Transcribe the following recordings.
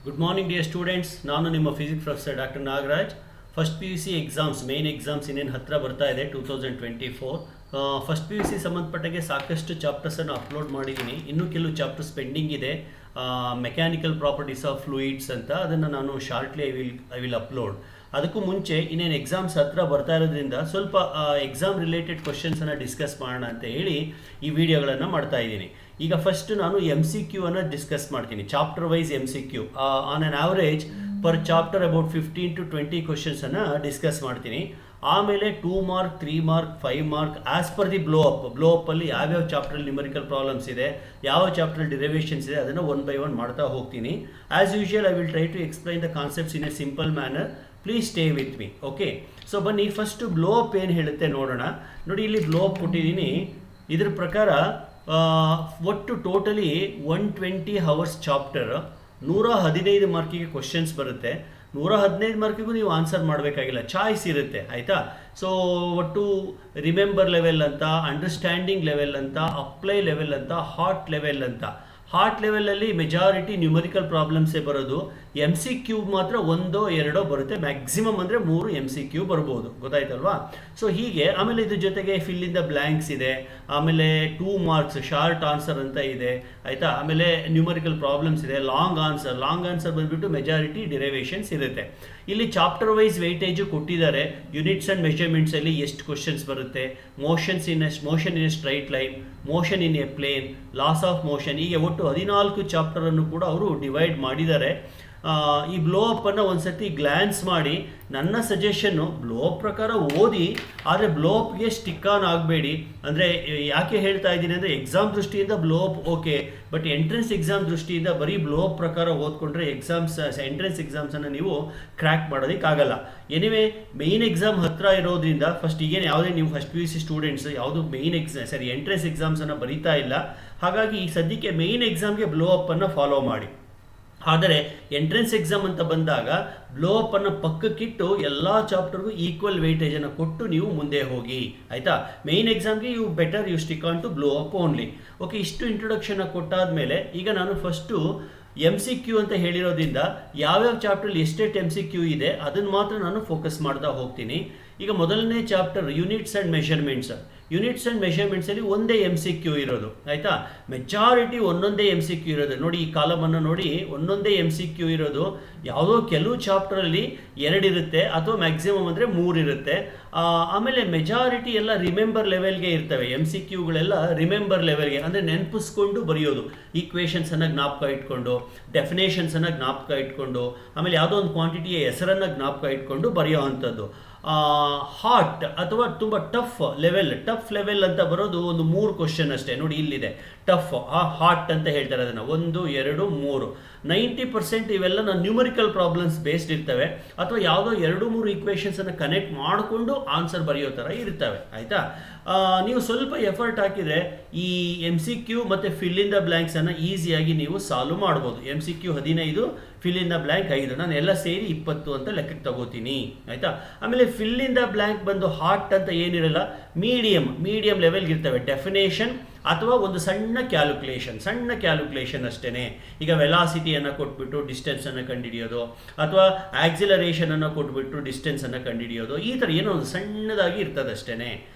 Good morning dear students. ನಾನು ನಿಮ್ಮ physics professor doctor Nagaraj. First P U C exams, main exams ಇನ್ನೇನು ಹತ್ತಿರ ಬರ್ತಾ ಇದೆ 2024. ಫಸ್ಟ್ ಪಿ ಯು ಸಿ ಸಂಬಂಧಪಟ್ಟಾಗೆ ಸಾಕಷ್ಟು ಚಾಪ್ಟರ್ಸನ್ನು ಅಪ್ಲೋಡ್ ಮಾಡಿದ್ದೀನಿ. ಇನ್ನೂ ಕೆಲವು ಚಾಪ್ಟರ್ಸ್ ಪೆಂಡಿಂಗ್ ಇದೆ. ಮೆಕ್ಯಾನಿಕಲ್ ಪ್ರಾಪರ್ಟೀಸ್ ಆಫ್ ಫ್ಲೂಯಿಡ್ಸ್ ಅಂತ, ಅದನ್ನು ನಾನು ಶಾರ್ಟ್ಲಿ ಐ ವಿಲ್ ಅಪ್ಲೋಡ್. ಅದಕ್ಕೂ ಮುಂಚೆ ಇನ್ನೇನು ಎಕ್ಸಾಮ್ಸ್ ಹತ್ತಿರ ಬರ್ತಾ ಇರೋದ್ರಿಂದ ಸ್ವಲ್ಪ ಎಕ್ಸಾಮ್ ರಿಲೇಟೆಡ್ ಕ್ವಶನ್ಸನ್ನು ಡಿಸ್ಕಸ್ ಮಾಡೋಣ ಅಂತ ಹೇಳಿ ಈ ವಿಡಿಯೋಗಳನ್ನು ಮಾಡ್ತಾ ಇದ್ದೀನಿ. ಈಗ ಫಸ್ಟ್ ನಾನು MCQ ಅನ್ನು ಡಿಸ್ಕಸ್ ಮಾಡ್ತೀನಿ. Chapter wise MCQ on on average per chapter about 15 to 20 ಕ್ವಶನ್ಸನ್ನು ಡಿಸ್ಕಸ್ ಮಾಡ್ತೀನಿ. ಆಮೇಲೆ 2 mark, 3 mark, 5 mark as per the ಬ್ಲೋ ಅಪ್ಪಲ್ಲಿ ಯಾವ್ಯಾವ ಚಾಪ್ಟ್ರಲ್ಲಿ ನ್ಯೂಮರಿಕಲ್ ಪ್ರಾಬ್ಲಮ್ಸ್ ಇದೆ, ಯಾವ ಚಾಪ್ಟ್ರಲ್ಲಿ ಡಿರೈವೇಷನ್ಸ್ ಇದೆ, ಅದನ್ನು ಒನ್ ಬೈ ಒನ್ ಮಾಡ್ತಾ ಹೋಗ್ತೀನಿ. As usual I will try to explain the concepts in a simple manner. Please stay with me. Okay, so ಬನ್ನಿ ಫಸ್ಟ್ ಬ್ಲೋ ಅಪ್ ಏನು ಹೇಳುತ್ತೆ ನೋಡೋಣ. ನೋಡಿ, ಇಲ್ಲಿ ಬ್ಲೋ ಅಪ್ ಕೊಟ್ಟಿದ್ದೀನಿ. ಇದ್ರ ಪ್ರಕಾರ ಒಟ್ಟು ಟೋಟಲಿ 120 ಅವರ್ಸ್ ಚಾಪ್ಟರ್, 115 ಮಾರ್ಕಿಗೆ ಕ್ವಶನ್ಸ್ ಬರುತ್ತೆ. 115 ಮಾರ್ಕಿಗೂ ನೀವು ಆನ್ಸರ್ ಮಾಡಬೇಕಾಗಿಲ್ಲ, ಚಾಯ್ಸ್ ಇರುತ್ತೆ. ಆಯಿತಾ? ಸೊ ಒಟ್ಟು ರಿಮೆಂಬರ್ ಲೆವೆಲ್ ಅಂತ, ಅಂಡರ್ಸ್ಟ್ಯಾಂಡಿಂಗ್ ಲೆವೆಲ್ ಅಂತ, ಅಪ್ಲೈ ಲೆವೆಲ್ ಅಂತ, ಹಾರ್ಟ್ ಲೆವೆಲ್ ಅಂತ. ಹಾರ್ಟ್ ಲೆವೆಲಲ್ಲಿ ಮೆಜಾರಿಟಿ ನ್ಯೂಮರಿಕಲ್ ಪ್ರಾಬ್ಲಮ್ಸೇ ಬರೋದು. MCQ ಮಾತ್ರ 1-2 ಬರುತ್ತೆ, ಮ್ಯಾಕ್ಸಿಮಮ್ ಅಂದರೆ 3 MCQ ಬರ್ಬೋದು. ಗೊತ್ತಾಯ್ತಲ್ವಾ? ಸೊ ಹೀಗೆ. ಆಮೇಲೆ ಇದ್ರ ಜೊತೆಗೆ ಫಿಲ್ ಇನ್ ದ ಬ್ಲ್ಯಾಂಕ್ಸ್ ಇದೆ, ಆಮೇಲೆ 2 ಮಾರ್ಕ್ಸ್ ಶಾರ್ಟ್ ಆನ್ಸರ್ ಅಂತ ಇದೆ. ಆಯಿತಾ? ಆಮೇಲೆ ನ್ಯೂಮರಿಕಲ್ ಪ್ರಾಬ್ಲಮ್ಸ್ ಇದೆ, ಲಾಂಗ್ ಆನ್ಸರ್ ಬಂದುಬಿಟ್ಟು ಮೆಜಾರಿಟಿ ಡಿರೈವೇಷನ್ಸ್ ಇರುತ್ತೆ. ಇಲ್ಲಿ ಚಾಪ್ಟರ್ ವೈಸ್ ವೆಯ್ಟೇಜು ಕೊಟ್ಟಿದ್ದಾರೆ. ಯೂನಿಟ್ಸ್ ಆ್ಯಂಡ್ ಮೆಷರ್ಮೆಂಟ್ಸಲ್ಲಿ ಎಷ್ಟು ಕ್ವಶನ್ಸ್ ಬರುತ್ತೆ, motion in a straight line, motion in a plane, laws of motion, ಹೀಗೆ ಒಟ್ಟು 14 ಚಾಪ್ಟರನ್ನು ಕೂಡ ಅವರು ಡಿವೈಡ್ ಮಾಡಿದ್ದಾರೆ. ಈ ಬ್ಲೋ ಅಪ್ಪನ್ನು ಒಂದು ಸತಿ ಗ್ಲ್ಯಾನ್ಸ್ ಮಾಡಿ. ನನ್ನ ಸಜೆಷನ್ನು ಬ್ಲೋ ಅಪ್ ಪ್ರಕಾರ ಓದಿ, ಆದರೆ ಬ್ಲೋ ಅಪ್ಗೆ ಸ್ಟಿಕ್ ಆನ್ ಆಗಬೇಡಿ. ಅಂದರೆ ಯಾಕೆ ಹೇಳ್ತಾ ಇದ್ದೀನಿ ಅಂದರೆ, ಎಕ್ಸಾಮ್ ದೃಷ್ಟಿಯಿಂದ blow up okay, but entrance exam ದೃಷ್ಟಿಯಿಂದ ಬರೀ ಬ್ಲೋ ಅಪ್ ಪ್ರಕಾರ ಓದ್ಕೊಂಡ್ರೆ ಎಂಟ್ರೆನ್ಸ್ ಎಕ್ಸಾಮ್ಸನ್ನು ನೀವು ಕ್ರ್ಯಾಕ್ ಮಾಡೋದಕ್ಕಾಗಲ್ಲ. ಎನಿವೆ, ಮೇಯ್ನ್ ಎಕ್ಸಾಮ್ ಹತ್ತಿರ ಇರೋದ್ರಿಂದ ಫಸ್ಟ್ ಈಗೇನು ಯಾವುದೇ ನೀವು ಫಸ್ಟ್ PUC ಸ್ಟೂಡೆಂಟ್ಸ್ ಯಾವುದು ಎಂಟ್ರೆನ್ಸ್ ಎಕ್ಸಾಮ್ಸನ್ನು ಬರೀತಾ ಇಲ್ಲ. ಹಾಗಾಗಿ ಈ ಸದ್ಯಕ್ಕೆ ಮೇಯ್ನ್ ಎಕ್ಸಾಮ್ಗೆ ಬ್ಲೋ ಅಪ್ಪನ್ನು ಫಾಲೋ ಮಾಡಿ. ಆದರೆ ಎಂಟ್ರೆನ್ಸ್ ಎಕ್ಸಾಮ್ ಅಂತ ಬಂದಾಗ ಬ್ಲೋ ಅಪ್ಪನ್ನು ಪಕ್ಕಕ್ಕಿಟ್ಟು ಎಲ್ಲ ಚಾಪ್ಟರ್ಗೂ ಈಕ್ವಲ್ ವೆಯ್ಟೇಜನ್ನು ಕೊಟ್ಟು ನೀವು ಮುಂದೆ ಹೋಗಿ. ಆಯಿತಾ? ಮೇಯ್ನ್ ಎಕ್ಸಾಮ್ಗೆ you stick on to blow up only. Okay, ಇಷ್ಟು ಇಂಟ್ರೊಡಕ್ಷನ್ ಕೊಟ್ಟಾದ ಮೇಲೆ ಈಗ ನಾನು ಫಸ್ಟು MCQ ಅಂತ ಹೇಳಿರೋದ್ರಿಂದ ಯಾವ್ಯಾವ ಚಾಪ್ಟ್ರಲ್ಲಿ ಎಷ್ಟೆಷ್ಟು MCQ ಇದೆ ಅದನ್ನು ಮಾತ್ರ ನಾನು ಫೋಕಸ್ ಮಾಡ್ತಾ ಹೋಗ್ತೀನಿ. ಈಗ ಮೊದಲನೇ chapter units and measurements. Units and ಮೆಷರ್ಮೆಂಟ್ಸಲ್ಲಿ ಒಂದೇ MCQ ಇರೋದು. ಆಯಿತಾ? ಮೆಜಾರಿಟಿ ಒಂದೊಂದೇ MCQ ಇರೋದು. ನೋಡಿ, ಈ ಕಾಲಮನ್ನು ನೋಡಿ, ಒಂದೊಂದೇ MCQ ಇರೋದು. ಯಾವುದೋ ಕೆಲವು ಚಾಪ್ಟ್ರಲ್ಲಿ 2 ಇರುತ್ತೆ, ಅಥವಾ ಮ್ಯಾಕ್ಸಿಮಮ್ ಅಂದರೆ 3 ಇರುತ್ತೆ. ಆಮೇಲೆ ಮೆಜಾರಿಟಿ ಎಲ್ಲ ರಿಮೆಂಬರ್ ಲೆವೆಲ್ಗೆ ಇರ್ತವೆ. MCQಗಳೆಲ್ಲ ರಿಮೆಂಬರ್ ಲೆವೆಲ್ಗೆ, ಅಂದರೆ ನೆನಪಿಸ್ಕೊಂಡು ಬರೆಯೋದು. ಈಕ್ವೇಷನ್ಸನ್ನು ಜ್ಞಾಪಕ ಇಟ್ಕೊಂಡು, ಡೆಫಿನೇಷನ್ಸನ್ನು ಜ್ಞಾಪಕ ಇಟ್ಕೊಂಡು, ಆಮೇಲೆ ಯಾವುದೋ ಒಂದು ಕ್ವಾಂಟಿಟಿಯ ಹೆಸರನ್ನು ಜ್ಞಾಪಕ ಇಟ್ಕೊಂಡು ಬರೆಯೋ ಅಂಥದ್ದು. ಹಾರ್ಟ್ ಅಥವಾ ತುಂಬ ಟಫ್ ಲೆವೆಲ್ ಅಂತ ಬರೋದು ಒಂದು 3 ಕ್ವಶನ್ ಅಷ್ಟೇ. ನೋಡಿ, ಇಲ್ಲಿದೆ ಟಫ್, ಹಾರ್ಟ್ ಅಂತ ಹೇಳ್ತಾರೆ ಅದನ್ನು. 1, 2, 3. 90% ಇವೆಲ್ಲ ನ್ಯೂಮರಿಕಲ್ ಪ್ರಾಬ್ಲಮ್ಸ್ ಬೇಸ್ಡ್ ಇರ್ತವೆ, ಅಥವಾ ಯಾವುದೋ 2-3 ಈಕ್ವೇಷನ್ಸನ್ನು ಕನೆಕ್ಟ್ ಮಾಡಿಕೊಂಡು ಆನ್ಸರ್ ಬರೆಯೋ ಥರ ಇರ್ತವೆ. ಆಯಿತಾ? ನೀವು ಸ್ವಲ್ಪ ಎಫರ್ಟ್ ಹಾಕಿದರೆ ಈ MCQ ಮತ್ತು ಫಿಲ್ ಇನ್ ದ ಬ್ಲ್ಯಾಂಕ್ಸನ್ನು ಈಸಿಯಾಗಿ ನೀವು ಸಾಲ್ವ್ ಮಾಡ್ಬೋದು. MCQ 15, fill in the blank 5, ನಾನು ಎಲ್ಲ ಸೇರಿ 20 ಅಂತ ಲೆಕ್ಕಕ್ಕೆ ತಗೋತೀನಿ. ಆಯಿತಾ? ಆಮೇಲೆ ಫಿಲ್ ಇನ್ ದ ಬ್ಲ್ಯಾಂಕ್ ಬಂದು ಹಾರ್ಟ್ ಅಂತ ಏನಿರಲ್ಲ, ಮೀಡಿಯಂ ಲೆವೆಲ್ಗೆ ಇರ್ತವೆ. ಡೆಫಿನೇಷನ್ ಅಥವಾ ಒಂದು ಸಣ್ಣ ಕ್ಯಾಲ್ಕುಲೇಷನ್ ಅಷ್ಟೇ. ಈಗ ವೆಲಾಸಿಟಿಯನ್ನು ಕೊಟ್ಬಿಟ್ಟು ಡಿಸ್ಟೆನ್ಸನ್ನು ಕಂಡುಹಿಡಿಯೋದು, ಅಥವಾ ಆಕ್ಸಿಲರೇಷನನ್ನು ಕೊಟ್ಬಿಟ್ಟು ಡಿಸ್ಟೆನ್ಸನ್ನು ಕಂಡುಹಿಡಿಯೋದು, ಈ ಥರ ಏನೋ ಒಂದು ಸಣ್ಣದಾಗಿ ಇರ್ತದೆ ಅಷ್ಟೇ.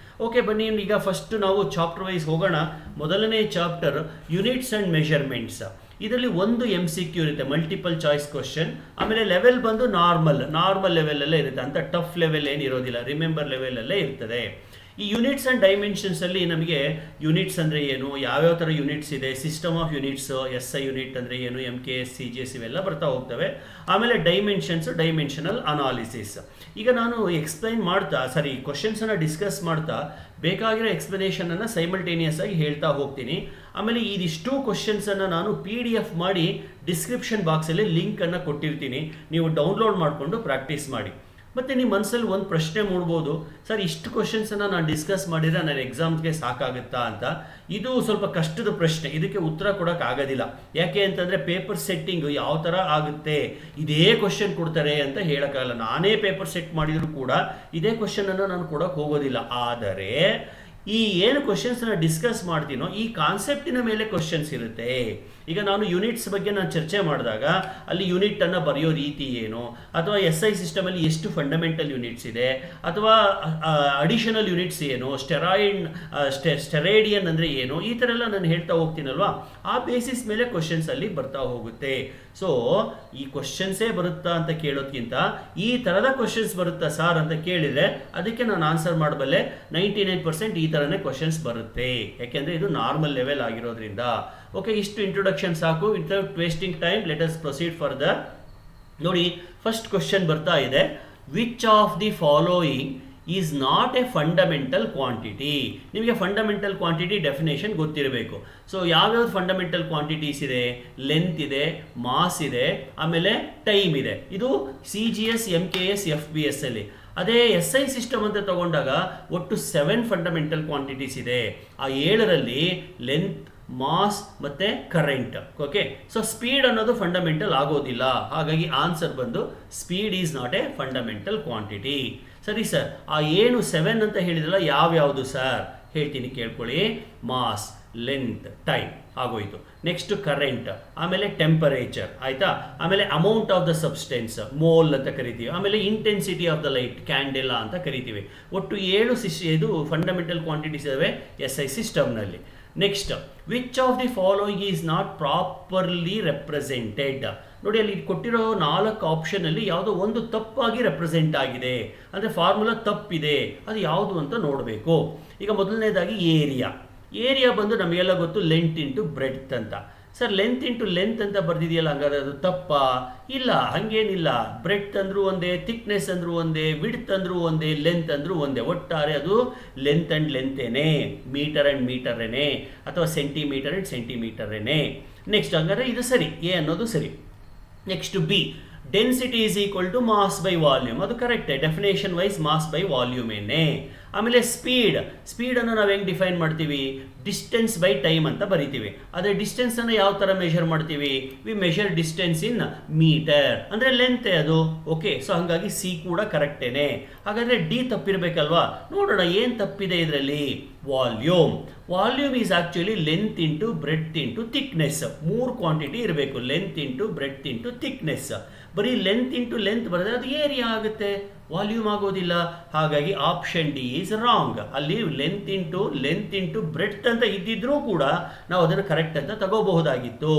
ಓಕೆ, ಬನ್ನಿ ಈಗ ಫಸ್ಟ್ ನಾವು ಚಾಪ್ಟರ್ ವೈಸ್ ಹೋಗೋಣ. ಮೊದಲನೇ ಚಾಪ್ಟರ್ ಯೂನಿಟ್ಸ್ ಆ್ಯಂಡ್ ಮೆಷರ್ಮೆಂಟ್ಸ್. ಇದರಲ್ಲಿ ಒಂದು MCQ ಇರುತ್ತೆ, ಮಲ್ಟಿಪಲ್ ಚಾಯ್ಸ್ ಕ್ವಶನ್. ಆಮೇಲೆ ಲೆವೆಲ್ ಬಂದು ನಾರ್ಮಲ್ ಲೆವೆಲಲ್ಲೇ ಇರುತ್ತೆ, ಅಂತ ಟಫ್ ಲೆವೆಲ್ ಏನಿರೋದಿಲ್ಲ, ರಿಮೆಂಬರ್ ಲೆವೆಲಲ್ಲೇ ಇರ್ತದೆ. ಈ ಯೂನಿಟ್ಸ್ ಆ್ಯಂಡ್ ಡೈಮೆನ್ಷನ್ಸಲ್ಲಿ ನಮಗೆ ಯೂನಿಟ್ಸ್ ಅಂದರೆ ಏನು, ಯಾವ್ಯಾವ ಥರ ಯೂನಿಟ್ಸ್ ಇದೆ, system of units, SI unit ಅಂದರೆ ಏನು, MKS, CGS ಇವೆಲ್ಲ ಬರ್ತಾ ಹೋಗ್ತವೆ. ಆಮೇಲೆ ಡೈಮೆನ್ಷನಲ್ ಅನಾಲಿಸಿಸ್. ಈಗ ನಾನು ಕ್ವಶನ್ಸನ್ನು ಡಿಸ್ಕಸ್ ಮಾಡ್ತಾ ಬೇಕಾಗಿರೋ ಎಕ್ಸ್ಪ್ಲನೇಷನನ್ನು ಸೈಮಲ್ಟೇನಿಯಸ್ ಆಗಿ ಹೇಳ್ತಾ ಹೋಗ್ತೀನಿ. ಆಮೇಲೆ ಇದಿಷ್ಟು ಕ್ವಶನ್ಸನ್ನು ನಾನು PDF ಮಾಡಿ ಡಿಸ್ಕ್ರಿಪ್ಷನ್ ಬಾಕ್ಸಲ್ಲಿ ಲಿಂಕನ್ನು ಕೊಟ್ಟಿರ್ತೀನಿ, ನೀವು ಡೌನ್ಲೋಡ್ ಮಾಡಿಕೊಂಡು ಪ್ರಾಕ್ಟೀಸ್ ಮಾಡಿ. ಮತ್ತು ನಿಮ್ಮ ಮನಸ್ಸಲ್ಲಿ ಒಂದು ಪ್ರಶ್ನೆ ಮೂಡ್ಬೋದು, ಸರ್ ಇಷ್ಟು ಕ್ವಶನ್ಸನ್ನು ನಾನು ಡಿಸ್ಕಸ್ ಮಾಡಿದರೆ ನನ್ನ ಎಕ್ಸಾಮ್ಗೆ ಸಾಕಾಗುತ್ತಾ ಅಂತ. ಇದು ಸ್ವಲ್ಪ ಕಷ್ಟದ ಪ್ರಶ್ನೆ, ಇದಕ್ಕೆ ಉತ್ತರ ಕೊಡೋಕ್ಕಾಗೋದಿಲ್ಲ. ಯಾಕೆ ಅಂತಂದರೆ ಪೇಪರ್ ಸೆಟ್ಟಿಂಗ್ ಯಾವ ಥರ ಆಗುತ್ತೆ, ಇದೇ ಕ್ವಶನ್ ಕೊಡ್ತಾರೆ ಅಂತ ಹೇಳೋಕ್ಕಾಗಲ್ಲ. ನಾನೇ ಪೇಪರ್ ಸೆಟ್ ಮಾಡಿದರೂ ಕೂಡ ಇದೇ ಕ್ವಶನನ್ನು ನಾನು ಕೊಡೋಕ್ಕೆ ಹೋಗೋದಿಲ್ಲ. ಆದರೆ ಈ ಏನು ಕ್ವಶನ್ಸನ್ನು ಡಿಸ್ಕಸ್ ಮಾಡ್ತೀನೋ ಈ ಕಾನ್ಸೆಪ್ಟಿನ ಮೇಲೆ ಕ್ವಶನ್ಸ್ ಇರುತ್ತೆ. ಈಗ ನಾನು ಯೂನಿಟ್ಸ್ ಬಗ್ಗೆ ನಾನು ಚರ್ಚೆ ಮಾಡಿದಾಗ ಅಲ್ಲಿ ಯೂನಿಟನ್ನು ಬರೆಯೋ ರೀತಿ ಏನು, ಅಥವಾ ಎಸ್ ಐ ಸಿಸ್ಟಮಲ್ಲಿ ಎಷ್ಟು ಫಂಡಮೆಂಟಲ್ ಯೂನಿಟ್ಸ್ ಇದೆ, ಅಥವಾ ಅಡಿಷನಲ್ ಯೂನಿಟ್ಸ್ ಏನು, ಸ್ಟೆರೈಡಿಯನ್ ಅಂದರೆ ಏನು, ಈ ಥರ ಎಲ್ಲ ನಾನು ಹೇಳ್ತಾ ಹೋಗ್ತೀನಲ್ವಾ, ಆ ಬೇಸಿಸ್ ಮೇಲೆ ಕ್ವಶನ್ಸ್ ಅಲ್ಲಿ ಬರ್ತಾ ಹೋಗುತ್ತೆ. ಸೊ ಈ ಕ್ವಶನ್ಸೇ ಬರುತ್ತಾ ಅಂತ ಕೇಳೋದ್ಕಿಂತ ಈ ಥರದ ಕ್ವಶನ್ಸ್ ಬರುತ್ತಾ ಸಾರ್ ಅಂತ ಕೇಳಿದರೆ ಅದಕ್ಕೆ ನಾನು ಆನ್ಸರ್ ಮಾಡಬಲ್ಲೆ. 99% ಈ ಥರನೇ ಕ್ವಶನ್ಸ್ ಬರುತ್ತೆ, ಯಾಕೆಂದರೆ ಇದು ನಾರ್ಮಲ್ ಲೆವೆಲ್ ಆಗಿರೋದ್ರಿಂದ. ಓಕೆ, ಇಷ್ಟು ಇಂಟ್ರೊಡಕ್ಷನ್ ಸಾಕು. Without wasting time let us proceed further. ನೋಡಿ, ಫಸ್ಟ್ ಕ್ವಶನ್ ಬರ್ತಾ ಇದೆ, which of the following is not A fundamental quantity. ನಿಮಗೆ ಫಂಡಮೆಂಟಲ್ ಕ್ವಾಂಟಿಟಿ ಡೆಫಿನೇಷನ್ ಗೊತ್ತಿರಬೇಕು. ಸೊ ಯಾವ್ಯಾವ್ದು ಫಂಡಮೆಂಟಲ್ ಕ್ವಾಂಟಿಟೀಸ್ ಇದೆ? ಲೆಂತ್ ಇದೆ, ಮಾಸ್ ಇದೆ, ಆಮೇಲೆ ಟೈಮ್ ಇದೆ. ಇದು CGS, MKS, FBS ಅಲ್ಲಿ. ಅದೇ SI ಸಿಸ್ಟಮ್ ಅಂತ ತಗೊಂಡಾಗ ಒಟ್ಟು 7 ಫಂಡಮೆಂಟಲ್ ಕ್ವಾಂಟಿಟೀಸ್ ಇದೆ. ಆ 7ರಲ್ಲಿ ಲೆಂತ್, ಮಾಸ್ ಮತ್ತೆ ಕರೆಂಟ್. ಓಕೆ, ಸೊ ಸ್ಪೀಡ್ ಅನ್ನೋದು ಫಂಡಮೆಂಟಲ್ ಆಗೋದಿಲ್ಲ. ಹಾಗಾಗಿ ಆನ್ಸರ್ ಬಂದು speed is not A fundamental quantity. ಸರಿ ಸರ್, ಆ 7 ಅಂತ ಹೇಳಿದ್ರಲ್ಲ, ಯಾವ್ಯಾವುದು ಸರ್? ಹೇಳ್ತೀನಿ ಕೇಳ್ಕೊಳ್ಳಿ. ಮಾಸ್, ಲೆಂತ್, ಟೈಮ್ ಆಗೋಯ್ತು. ನೆಕ್ಸ್ಟ್ ಕರೆಂಟ್, ಆಮೇಲೆ ಟೆಂಪರೇಚರ್, ಆಯ್ತಾ? ಆಮೇಲೆ amount of the substance, mole ಅಂತ ಕರಿತೀವಿ. ಆಮೇಲೆ intensity of the light, candela ಅಂತ ಕರಿತೀವಿ. ಒಟ್ಟು 7 ಇದು ಫಂಡಮೆಂಟಲ್ ಕ್ವಾಂಟಿಟೀಸ್ ಇದಾವೆ SI ಸಿಸ್ಟಮ್ನಲ್ಲಿ. Next, which of the following is not properly represented. ನೋಡಿ, ಅಲ್ಲಿ ಕೊಟ್ಟಿರೋ 4 ಆಪ್ಷನಲ್ಲಿ ಯಾವುದೋ ಒಂದು ತಪ್ಪಾಗಿ ರೆಪ್ರೆಸೆಂಟ್ ಆಗಿದೆ, ಅಂದರೆ ಫಾರ್ಮುಲಾ ತಪ್ಪಿದೆ. ಅದು ಯಾವುದು ಅಂತ ನೋಡಬೇಕು. ಈಗ ಮೊದಲನೇದಾಗಿ ಏರಿಯಾ ಬಂದು ನಮಗೆಲ್ಲ ಗೊತ್ತು, ಲೆಂತ್ ಇಂಟು ಬ್ರೆಡ್ತ್ ಅಂತ. ಸರ್, ಲೆಂತ್ ಇಂಟು ಲೆಂತ್ ಅಂತ ಬರ್ದಿದೆಯಲ್ಲ, ಹಂಗಾದ್ರೆ ಅದು ತಪ್ಪಾ? ಇಲ್ಲ, ಹಂಗೇನಿಲ್ಲ. ಬ್ರೆಡ್ತ್ ಅಂದ್ರೂ ಒಂದೇ, ಥಿಕ್ನೆಸ್ ಅಂದ್ರೂ ಒಂದೇ, ವಿಡ್ತ್ ಅಂದ್ರೂ ಒಂದೇ, ಲೆಂತ್ ಅಂದ್ರೂ ಒಂದೇ. ಒಟ್ಟಾರೆ ಅದು ಲೆಂತ್ ಆ್ಯಂಡ್ ಲೆಂತೇನೆ, ಮೀಟರ್ ಆ್ಯಂಡ್ ಮೀಟರೇನೆ, ಅಥವಾ ಸೆಂಟಿಮೀಟರ್ ಆ್ಯಂಡ್ ಸೆಂಟಿಮೀಟರೇನೆ. ನೆಕ್ಸ್ಟ್, ಹಂಗಾದ್ರೆ ಇದು ಸರಿ, ಎ ಅನ್ನೋದು ಸರಿ. Next B, density is equal to mass by volume. ಅದು ಕರೆಕ್ಟೇ, definition wise mass by volume ಏನೇ. ಆಮೇಲೆ ಸ್ಪೀಡನ್ನು ನಾವು ಹೆಂಗೆ ಡಿಫೈನ್ ಮಾಡ್ತೀವಿ? ಡಿಸ್ಟೆನ್ಸ್ ಬೈ ಟೈಮ್ ಅಂತ ಬರಿತೀವಿ. ಆದರೆ ಡಿಸ್ಟೆನ್ಸನ್ನು ಯಾವ ಥರ ಮೆಷರ್ ಮಾಡ್ತೀವಿ? We measure distance in metre, ಅಂದರೆ ಲೆಂತೆ ಅದು. ಓಕೆ, ಸೊ ಹಾಗಾಗಿ ಸಿ ಕೂಡ ಕರೆಕ್ಟೇನೆ. ಹಾಗಾದರೆ ಡಿ ತಪ್ಪಿರಬೇಕಲ್ವಾ? ನೋಡೋಣ ಏನು ತಪ್ಪಿದೆ ಇದರಲ್ಲಿ. Volume is actually length into breadth into thickness. 3 quantity ಇರಬೇಕು, length into breadth into thickness. ಬರೀ ಲೆಂತ್ ಇಂಟು ಲೆಂತ್ ಬರೆದ್ರೆ ಅದು ಏರಿಯಾ ಆಗುತ್ತೆ, ವಾಲ್ಯೂಮ್ ಆಗೋದಿಲ್ಲ. ಹಾಗಾಗಿ ಆಪ್ಷನ್ ಡಿ ಈಸ್ ರಾಂಗ್. ಅಲ್ಲಿ ಲೆಂತ್ ಇಂಟು ಬ್ರೆಡ್ತ್ ಅಂತ ಇದ್ದಿದ್ರೂ ಕೂಡ ನಾವು ಅದನ್ನು ಕರೆಕ್ಟ್ ಅಂತ ತಗೋಬಹುದಾಗಿತ್ತು.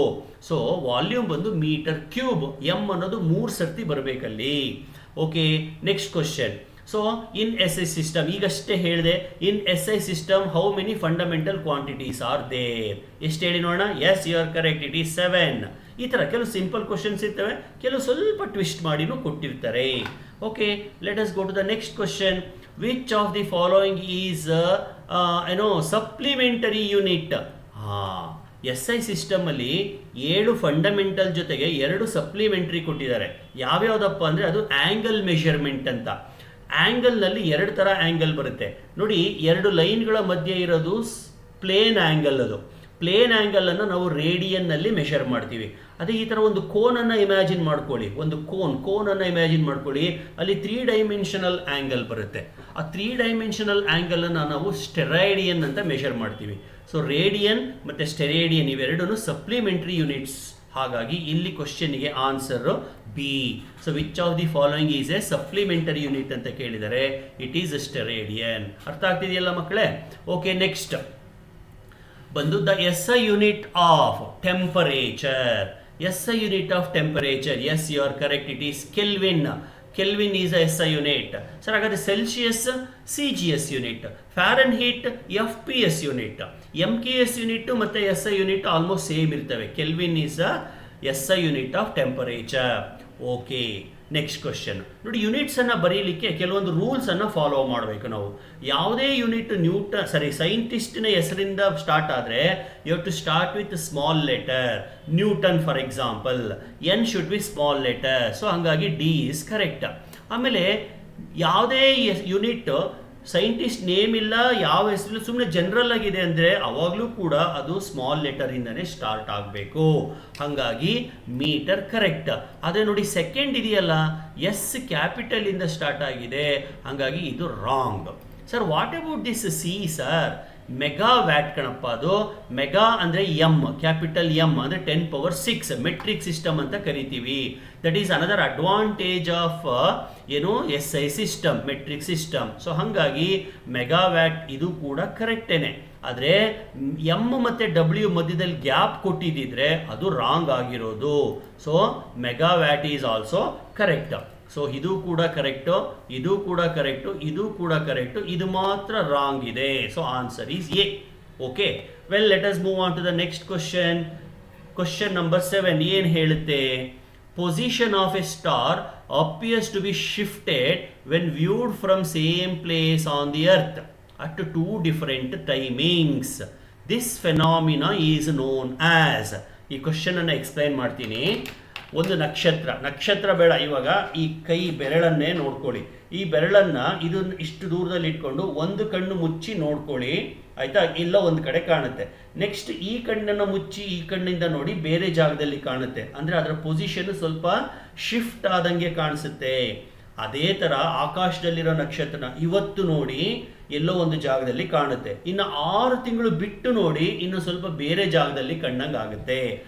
ಸೊ ವಾಲ್ಯೂಮ್ ಬಂದು ಮೀಟರ್ ಕ್ಯೂಬ್. ಎಮ್ ಅನ್ನೋದು 3 ಸರ್ತಿ ಬರಬೇಕಲ್ಲಿ. Okay, next question. So in SI system, ಈಗಷ್ಟೇ ಹೇಳಿದೆ, in SI system how many fundamental quantities are there? ಎಷ್ಟು ಹೇಳಿ ನೋಡೋಣ. Yes, you are correct, it is 7. ಈ ಥರ ಕೆಲವು ಸಿಂಪಲ್ ಕ್ವಶನ್ಸ್ ಇರ್ತವೆ, ಕೆಲವು ಸ್ವಲ್ಪ ಟ್ವಿಸ್ಟ್ ಮಾಡಿನೂ ಕೊಟ್ಟಿರ್ತಾರೆ. Okay, let us go to the next question. Which of the following is supplementary unit? SI ಸಿಸ್ಟಮಲ್ಲಿ 7 ಫಂಡಮೆಂಟಲ್ ಜೊತೆಗೆ 2 ಸಪ್ಲಿಮೆಂಟ್ರಿ ಕೊಟ್ಟಿದ್ದಾರೆ. ಯಾವ್ಯಾವುದಪ್ಪ ಅಂದರೆ ಅದು ಆ್ಯಂಗಲ್ ಮೆಷರ್ಮೆಂಟ್ ಅಂತ. ಆ್ಯಂಗಲ್ನಲ್ಲಿ 2 ಥರ ಆ್ಯಂಗಲ್ ಬರುತ್ತೆ ನೋಡಿ. 2 ಲೈನ್ಗಳ ಮಧ್ಯೆ ಇರೋದು ಪ್ಲೇನ್ ಆ್ಯಂಗಲ್. ಅದು ಪ್ಲೇನ್ ಆ್ಯಂಗಲನ್ನು ನಾವು ರೇಡಿಯನ್ನಲ್ಲಿ ಮೆಷರ್ ಮಾಡ್ತೀವಿ. ಅದೇ ಈ ಥರ ಒಂದು ಕೋನನ್ನು ಇಮ್ಯಾಜಿನ್ ಮಾಡ್ಕೊಳ್ಳಿ, ಒಂದು ಕೋನನ್ನು ಇಮ್ಯಾಜಿನ್ ಮಾಡ್ಕೊಳ್ಳಿ. ಅಲ್ಲಿ 3 ಡೈಮೆನ್ಷನಲ್ ಆ್ಯಂಗಲ್ ಬರುತ್ತೆ. ಆ 3 ಡೈಮೆನ್ಷನಲ್ ಆ್ಯಂಗಲನ್ನು ನಾವು ಸ್ಟೆರಾಯ್ಡಿಯನ್ ಅಂತ ಮೆಷರ್ ಮಾಡ್ತೀವಿ. ಸೊ ರೇಡಿಯನ್ ಮತ್ತು ಸ್ಟೆರೇಡಿಯನ್ ಇವೆರಡೂ ಸಪ್ಲಿಮೆಂಟ್ರಿ ಯೂನಿಟ್ಸ್. ಹಾಗಾಗಿ ಇಲ್ಲಿ ಕ್ವಶನ್ಗೆ answer B. So which of the following is a supplementary unit ಅಂತ ಕೇಳಿದರೆ ಇಟ್ ಈಸ್ ಸ್ಟೆರೇಡಿಯನ್. ಅರ್ಥ ಆಗ್ತಿದೆಯಲ್ಲ ಮಕ್ಕಳೇ? ಓಕೆ, ನೆಕ್ಸ್ಟ್ ಬಂದು the SI unit of temperature. SI unit of temperature, yes, you are correct, it is kelvin. Kelvin is a SI unit. Sir, ಹಾಗಾದರೆ Celsius CGS unit, Fahrenheit FPS unit, MKS unit ಮತ್ತು SI unit almost same ಇರ್ತವೆ. Kelvin is a SI unit of temperature. Okay, next question ನೋಡಿ. ಯೂನಿಟ್ಸನ್ನು ಬರೀಲಿಕ್ಕೆ ಕೆಲವೊಂದು ರೂಲ್ಸನ್ನು follow ಮಾಡಬೇಕು ನಾವು. ಯಾವುದೇ unit ಸೈಂಟಿಸ್ಟಿನ ಹೆಸರಿಂದ ಸ್ಟಾರ್ಟ್ ಆದರೆ you have to start with small letter. Newton for example, N should be small letter. So ಹಾಗಾಗಿ ಡಿ ಈಸ್ ಕರೆಕ್ಟ್. ಆಮೇಲೆ ಯಾವುದೇ ಯೂನಿಟ್ ಸೈಂಟಿಸ್ಟ್ ನೇಮ್ ಇಲ್ಲ, ಯಾವ ಹೆಸರು, ಸುಮ್ಮನೆ ಜನರಲ್ ಆಗಿದೆ ಅಂದರೆ ಅವಾಗಲೂ ಕೂಡ ಅದು ಸ್ಮಾಲ್ ಲೆಟರಿಂದನೇ ಸ್ಟಾರ್ಟ್ ಆಗಬೇಕು. ಹಾಗಾಗಿ ಮೀಟರ್ ಕರೆಕ್ಟ್. ಅದೇ ನೋಡಿ, ಸೆಕೆಂಡ್ ಇದೆಯಲ್ಲ, ಎಸ್ ಕ್ಯಾಪಿಟಲ್ ಇಂದ ಸ್ಟಾರ್ಟ್ ಆಗಿದೆ, ಹಾಗಾಗಿ ಇದು wrong. Sir, what about this C? Sir, mega watt ಕಣಪ್ಪ. ಅದು ಮೆಗಾ ಅಂದರೆ ಎಮ್, ಕ್ಯಾಪಿಟಲ್ ಎಮ್ ಅಂದರೆ 10⁶, ಮೆಟ್ರಿಕ್ ಸಿಸ್ಟಮ್ ಅಂತ ಕರಿತೀವಿ. That is another advantage of ಏನು SI system, metric system. So ಹಾಗಾಗಿ ಮೆಗಾ ವ್ಯಾಟ್ ಇದು ಕೂಡ ಕರೆಕ್ಟೇನೆ. ಆದರೆ ಎಮ್ ಮತ್ತು ಡಬ್ಲ್ಯೂ ಮಧ್ಯದಲ್ಲಿ ಗ್ಯಾಪ್ ಕೊಟ್ಟಿದ್ದಿದ್ರೆ ಅದು ರಾಂಗ್ ಆಗಿರೋದು. So mega watt is also correct. So ಇದು ಕೂಡ ಕರೆಕ್ಟು, ಇದು ಕೂಡ ಕರೆಕ್ಟು, ಇದು ಕೂಡ ಕರೆಕ್ಟು, ಇದು ಮಾತ್ರ ರಾಂಗ್ ಇದೆ. So answer is A. Okay, well let us move on to the next question. Question number 7 ಏನು ಹೇಳುತ್ತೆ? Position of a star appears to be shifted when viewed from same place on the earth at 2 different timings. This phenomena is known as. ಈ question ಅನ್ನು explain ಮಾಡ್ತೀನಿ. ಒಂದು ನಕ್ಷತ್ರ ಬೇಡ, ಇವಾಗ ಈ ಕೈ ಬೆರಳನ್ನೇ ನೋಡ್ಕೊಳ್ಳಿ. ಈ ಬೆರಳನ್ನ ಇದನ್ನ ಇಷ್ಟು ದೂರದಲ್ಲಿ ಇಟ್ಕೊಂಡು ಒಂದು ಕಣ್ಣು ಮುಚ್ಚಿ ನೋಡ್ಕೊಳ್ಳಿ, ಆಯ್ತಾ? ಇಲ್ಲ ಒಂದು ಕಡೆ ಕಾಣುತ್ತೆ. ನೆಕ್ಸ್ಟ್ ಈ ಕಣ್ಣನ್ನು ಮುಚ್ಚಿ ಈ ಕಣ್ಣಿಂದ ನೋಡಿ, ಬೇರೆ ಜಾಗದಲ್ಲಿ ಕಾಣುತ್ತೆ. ಅಂದರೆ ಅದರ ಪೊಸಿಷನ್ ಸ್ವಲ್ಪ ಶಿಫ್ಟ್ ಆದಂಗೆ ಕಾಣಿಸುತ್ತೆ. ಅದೇ ಥರ ಆಕಾಶದಲ್ಲಿರೋ ನಕ್ಷತ್ರನ ಇವತ್ತು ನೋಡಿ ಎಲ್ಲೋ ಒಂದು ಜಾಗದಲ್ಲಿ ಕಾಣುತ್ತೆ, ಇನ್ನು 6 ತಿಂಗಳು ಬಿಟ್ಟು ನೋಡಿ ಇನ್ನು ಸ್ವಲ್ಪ ಬೇರೆ ಜಾಗದಲ್ಲಿ ಕಂಡಂಗೆ ಆಗುತ್ತೆ.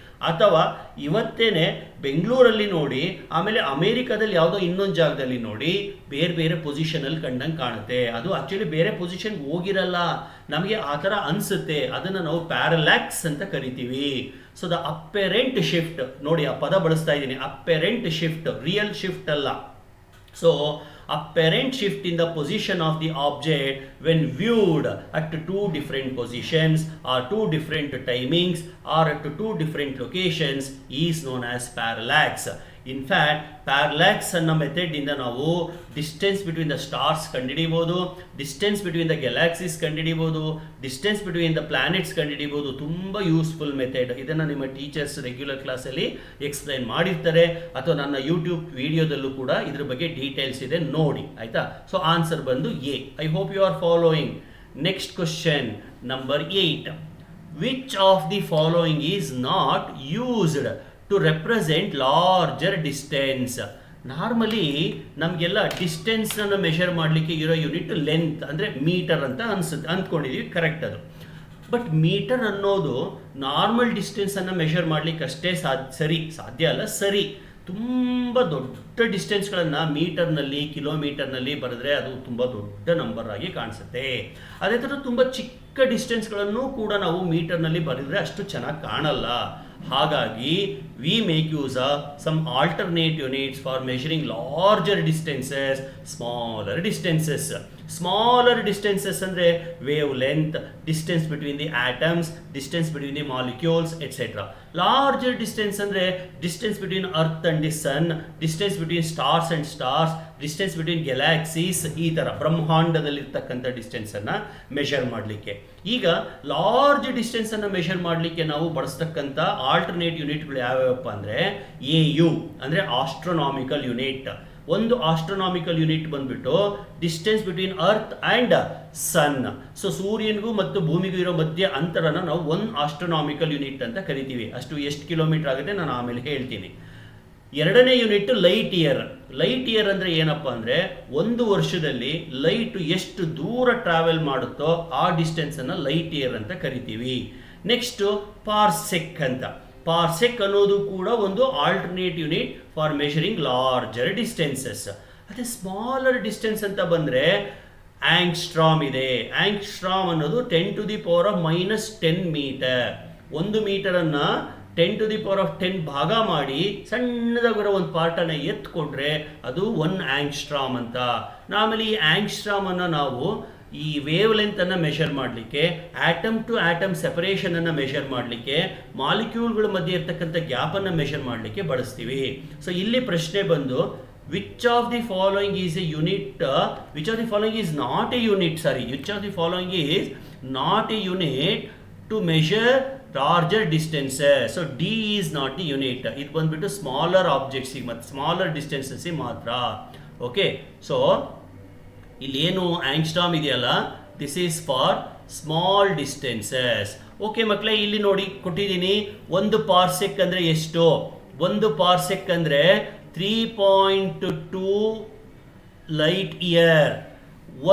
ಅಥವಾ ಇವತ್ತೇನೆ ಬೆಂಗಳೂರಲ್ಲಿ ನೋಡಿ, ಆಮೇಲೆ ಅಮೇರಿಕಾದಲ್ಲಿ ಯಾವುದೋ ಇನ್ನೊಂದು ಜಾಗದಲ್ಲಿ ನೋಡಿ, ಬೇರೆ ಬೇರೆ ಪೊಸಿಷನಲ್ಲಿ ಕಂಡಂಗೆ ಕಾಣುತ್ತೆ. ಅದು ಆಕ್ಚುಲಿ ಬೇರೆ ಪೊಸಿಷನ್ಗೆ ಹೋಗಿರಲ್ಲ, ನಮಗೆ ಆ ಥರ ಅನಿಸುತ್ತೆ. ಅದನ್ನು ನಾವು ಪ್ಯಾರಲ್ಯಾಕ್ಸ್ ಅಂತ ಕರಿತೀವಿ. ಸೊ ದ ಅಪೆರೆಂಟ್ ಶಿಫ್ಟ್, ನೋಡಿ ಆ ಪದ ಬಳಸ್ತಾ ಇದ್ದೀನಿ, ಅಪೆರೆಂಟ್ ಶಿಫ್ಟ್, ರಿಯಲ್ ಶಿಫ್ಟ್ ಅಲ್ಲ. So, apparent shift in the position of the object when viewed at 2 different positions or 2 different timings or at 2 different locations is known as parallax. In fact, parallax ಅನ್ನೋ method ಇಂದ ನಾವು distance between the stars ಕಂಡುಹಿಡಿಬೋದು, distance between the galaxies ಕಂಡುಹಿಡಿಬೋದು, distance between the planets ಕಂಡುಹಿಡಿಬೋದು. ತುಂಬ useful method. ಇದನ್ನು ನಿಮ್ಮ teachers regular ಕ್ಲಾಸಲ್ಲಿ ಎಕ್ಸ್ಪ್ಲೈನ್ ಮಾಡಿರ್ತಾರೆ, ಅಥವಾ ನನ್ನ ಯೂಟ್ಯೂಬ್ ವಿಡಿಯೋದಲ್ಲೂ ಕೂಡ ಇದ್ರ ಬಗ್ಗೆ ಡೀಟೇಲ್ಸ್ ಇದೆ, ನೋಡಿ ಆಯ್ತಾ. ಸೊ ಆನ್ಸರ್ ಬಂದು A. I hope you are following. Next question number 8. Which of the following is not used to represent larger distance? Normally ನಮಗೆಲ್ಲ ಡಿಸ್ಟೆನ್ಸನ್ನು ಮೆಷರ್ ಮಾಡಲಿಕ್ಕೆ ಇರೋ ಯೂನಿಟ್ ಲೆಂತ್, ಅಂದರೆ ಮೀಟರ್ ಅಂತ ಅಂದ್ಕೊಂಡಿದ್ದೀವಿ, ಕರೆಕ್ಟ್ ಅದು. ಬಟ್ ಮೀಟರ್ ಅನ್ನೋದು ನಾರ್ಮಲ್ ಡಿಸ್ಟೆನ್ಸನ್ನು ಮೆಷರ್ ಮಾಡಲಿಕ್ಕೆ ಅಷ್ಟೇ ಸಾಧ್ಯ ಅಲ್ಲ, ಸರಿ. ತುಂಬ ದೊಡ್ಡ ಡಿಸ್ಟೆನ್ಸ್ಗಳನ್ನು ಮೀಟರ್ನಲ್ಲಿ, ಕಿಲೋಮೀಟರ್ನಲ್ಲಿ ಬರೆದ್ರೆ ಅದು ತುಂಬ ದೊಡ್ಡ ನಂಬರ್ ಆಗಿ ಕಾಣಿಸುತ್ತೆ. ಅದೇ ಥರ ತುಂಬ ಚಿಕ್ಕ ಡಿಸ್ಟೆನ್ಸ್ಗಳನ್ನು ಕೂಡ ನಾವು ಮೀಟರ್ನಲ್ಲಿ ಬರೆದ್ರೆ ಅಷ್ಟು ಚೆನ್ನಾಗಿ ಕಾಣಲ್ಲ. ಹಾಗಾಗಿ we make use of some alternate units for measuring larger distances, smaller distances. Smaller distances ಅಂದರೆ wavelength, distance between the atoms, distance between the molecules etcetera. Larger distance ಅಂದರೆ distance between earth and the sun, distance between stars and stars, distance between galaxies, ಈ ಥರ ಬ್ರಹ್ಮಾಂಡದಲ್ಲಿರ್ತಕ್ಕಂಥ ಡಿಸ್ಟೆನ್ಸನ್ನು measure ಮಾಡಲಿಕ್ಕೆ. ಈಗ large ಡಿಸ್ಟೆನ್ಸನ್ನು measure ಮಾಡಲಿಕ್ಕೆ ನಾವು ಬಳಸ್ತಕ್ಕಂಥ alternate ಯೂನಿಟ್ಗಳು ಯಾವ್ಯಾವಪ್ಪ ಅಂದರೆ AU ಅಂದರೆ ಆಸ್ಟ್ರೋನಾಮಿಕಲ್ ಯೂನಿಟ್. ಒಂದು ಆಸ್ಟ್ರೋನಾಮಿಕಲ್ ಯೂನಿಟ್ ಬಂದ್ಬಿಟ್ಟು distance between earth and sun. So ಸೂರ್ಯನಿಗೂ ಮತ್ತು ಭೂಮಿಗೂ ಇರೋ ಮಧ್ಯ ಅಂತರನ ನಾವು 1 ಆಸ್ಟ್ರೋನಾಮಿಕಲ್ ಯೂನಿಟ್ ಅಂತ ಕರಿತೀವಿ. ಅಷ್ಟು ಎಷ್ಟು ಕಿಲೋಮೀಟರ್ ಆಗುತ್ತೆ ನಾನು ಆಮೇಲೆ ಹೇಳ್ತೀನಿ. ಎರಡನೇ unit light year. Light year ಅಂದರೆ ಏನಪ್ಪ ಅಂದರೆ ಒಂದು ವರ್ಷದಲ್ಲಿ ಲೈಟ್ ಎಷ್ಟು ದೂರ ಟ್ರಾವೆಲ್ ಮಾಡುತ್ತೋ ಆ ಡಿಸ್ಟೆನ್ಸನ್ನು ಲೈಟ್ ಇಯರ್ ಅಂತ ಕರಿತೀವಿ. ನೆಕ್ಸ್ಟು ಪಾರ್ಸೆಕ್ ಅಂತ. ಪಾರ್ಸೆಕ್ ಅನ್ನೋದು ಕೂಡ ಒಂದು alternate unit for measuring larger distances. ಅದೇ ಸ್ಮಾಲರ್ ಡಿಸ್ಟೆನ್ಸ್ ಅಂತ ಬಂದರೆ ಆಂಗ್ಸ್ಟ್ರಾಮ್ ಇದೆ. ಆಂಗ್ಸ್ಟ್ರಾಮ್ ಅನ್ನೋದು 10⁻⁻10 ಮೀಟರ್. 1 ಮೀಟರನ್ನು 10⁻10 ಭಾಗ ಮಾಡಿ ಸಣ್ಣದಾಗಿರೋ ಒಂದು ಪಾರ್ಟನ್ನು ಎತ್ಕೊಂಡ್ರೆ ಅದು 1 ಆಂಗ್ಸ್ಟ್ರಾಮ್ ಅಂತ. ಆಮೇಲೆ ಈ ಆಂಗ್ಸ್ಟ್ರಾಮನ್ನು ನಾವು ಈ ವೇವ್ ಲೆಂತನ್ನು ಮೆಷರ್ ಮಾಡಲಿಕ್ಕೆ, ಆಟಮ್ ಟು ಆಟಮ್ ಸೆಪರೇಷನನ್ನು ಮೆಷರ್ ಮಾಡಲಿಕ್ಕೆ, ಮಾಲಿಕ್ಯೂಲ್ಗಳ ಮಧ್ಯೆ ಇರ್ತಕ್ಕಂಥ ಗ್ಯಾಪನ್ನು ಮೆಷರ್ ಮಾಡಲಿಕ್ಕೆ ಬಳಸ್ತೀವಿ. ಸೊ ಇಲ್ಲಿ ಪ್ರಶ್ನೆ ಬಂದು which of the following is a unit, which of the following is not a unit, which of the following is not a unit to measure larger distances. So D is not the unit. ಇದು ಬಂದ್ಬಿಟ್ಟು smaller ಆಬ್ಜೆಕ್ಟ್ಸಿಗೆ ಮತ್ತು smaller ಡಿಸ್ಟೆನ್ಸಸ್ಸಿಗೆ ಮಾತ್ರ. Okay, so ಇಲ್ಲೇನು angstrom ಇದೆಯಲ್ಲ, this is for small distances. Okay ಮಕ್ಕಳೇ, ಇಲ್ಲಿ ನೋಡಿ ಕೊಟ್ಟಿದ್ದೀನಿ. 1 ಪಾರ್ಸೆಕ್ ಅಂದರೆ ಎಷ್ಟು? 1 ಪಾರ್ಸೆಕ್ ಅಂದರೆ 3.2 ಲೈಟ್ ಇಯರ್.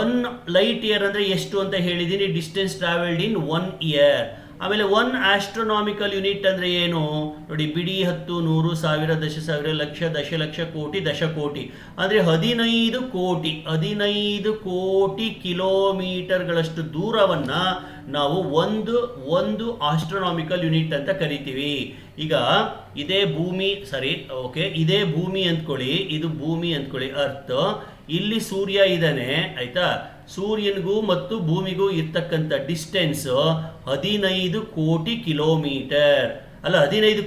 1 ಲೈಟ್ ಇಯರ್ ಅಂದರೆ ಎಷ್ಟು ಅಂತ ಹೇಳಿದ್ದೀನಿ, ಡಿಸ್ಟೆನ್ಸ್ ಟ್ರಾವೆಲ್ಡ್ ಇನ್ 1 ಇಯರ್. ಆಮೇಲೆ 1 ಆಸ್ಟ್ರೋನಾಮಿಕಲ್ ಯೂನಿಟ್ ಅಂದರೆ ಏನು ನೋಡಿ, ಬಿಡಿ 10 100 1000 10,000 ಲಕ್ಷ ದಶಲಕ್ಷ ಕೋಟಿ ದಶಕೋಟಿ ಅಂದರೆ 15 ಕೋಟಿ ಕಿಲೋಮೀಟರ್ಗಳಷ್ಟು ದೂರವನ್ನು ನಾವು ಒಂದು ಆಸ್ಟ್ರೋನಾಮಿಕಲ್ ಯೂನಿಟ್ ಅಂತ ಕರಿತೀವಿ. ಈಗ ಇದೇ ಭೂಮಿ, ಇದೇ ಭೂಮಿ ಅಂದ್ಕೊಳ್ಳಿ, ಇದು ಭೂಮಿ ಅಂದ್ಕೊಳ್ಳಿ, ಅರ್ತ್. ಇಲ್ಲಿ ಸೂರ್ಯ ಇದ್ದಾನೆ, ಆಯ್ತಾ. ಸೂರ್ಯನಿಗೂ ಮತ್ತು ಭೂಮಿಗೂ ಇರ್ತಕ್ಕಂಥ ಡಿಸ್ಟೆನ್ಸ್ 15 ಕೋಟಿ ಕಿಲೋಮೀಟರ್. ಅಲ್ಲ, 15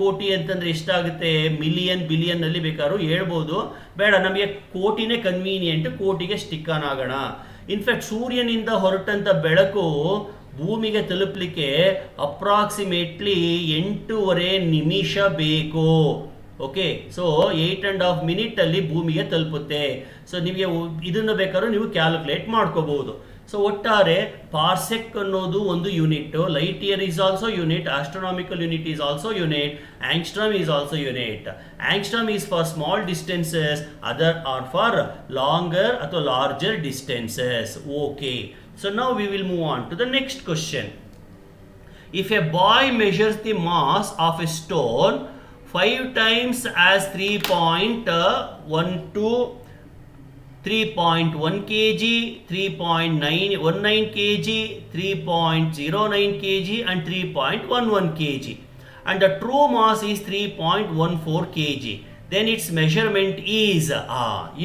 ಕೋಟಿ ಅಂತಂದ್ರೆ ಎಷ್ಟಾಗುತ್ತೆ? ಮಿಲಿಯನ್ ಬಿಲಿಯನ್ ನಲ್ಲಿ ಬೇಕಾದ್ರೂ ಹೇಳ್ಬೋದು, ಬೇಡ, ನಮಗೆ ಕೋಟಿನೇ ಕನ್ವೀನಿಯೆಂಟ್, ಕೋಟಿಗೆ ಸ್ಟಿಕ್ ಆನ್ ಆಗೋಣ. ಇನ್ಫ್ಯಾಕ್ಟ್ ಸೂರ್ಯನಿಂದ ಹೊರಟಂತ ಬೆಳಕು ಭೂಮಿಗೆ ತಲುಪಲಿಕ್ಕೆ ಅಪ್ರಾಕ್ಸಿಮೇಟ್ಲಿ 8.5 ನಿಮಿಷ ಬೇಕು. ಓಕೆ, ಸೊ 8.5 ಮಿನಿಟಲ್ಲಿ ಭೂಮಿಗೆ ತಲುಪುತ್ತೆ. ಸೊ ನಿಮಗೆ ಇದನ್ನು ಬೇಕಾದ್ರೂ ನೀವು ಕ್ಯಾಲ್ಕುಲೇಟ್ ಮಾಡ್ಕೋಬಹುದು. ಸೊ ಒಟ್ಟಾರೆ ಪಾರ್ಸೆಕ್ ಅನ್ನೋದು ಒಂದು unit, light year is also unit, astronomical unit is also unit, angstrom is also unit. Angstrom is for small distances, other are for longer ಅಥವಾ larger distances. Okay, so now we will move on to the next question. If a boy measures the mass of a stone 5 times as 3.1 kg, 3.919 kg, 3.09 kg and 3.11 kg, and the true mass is 3.14 kg, then its measurement is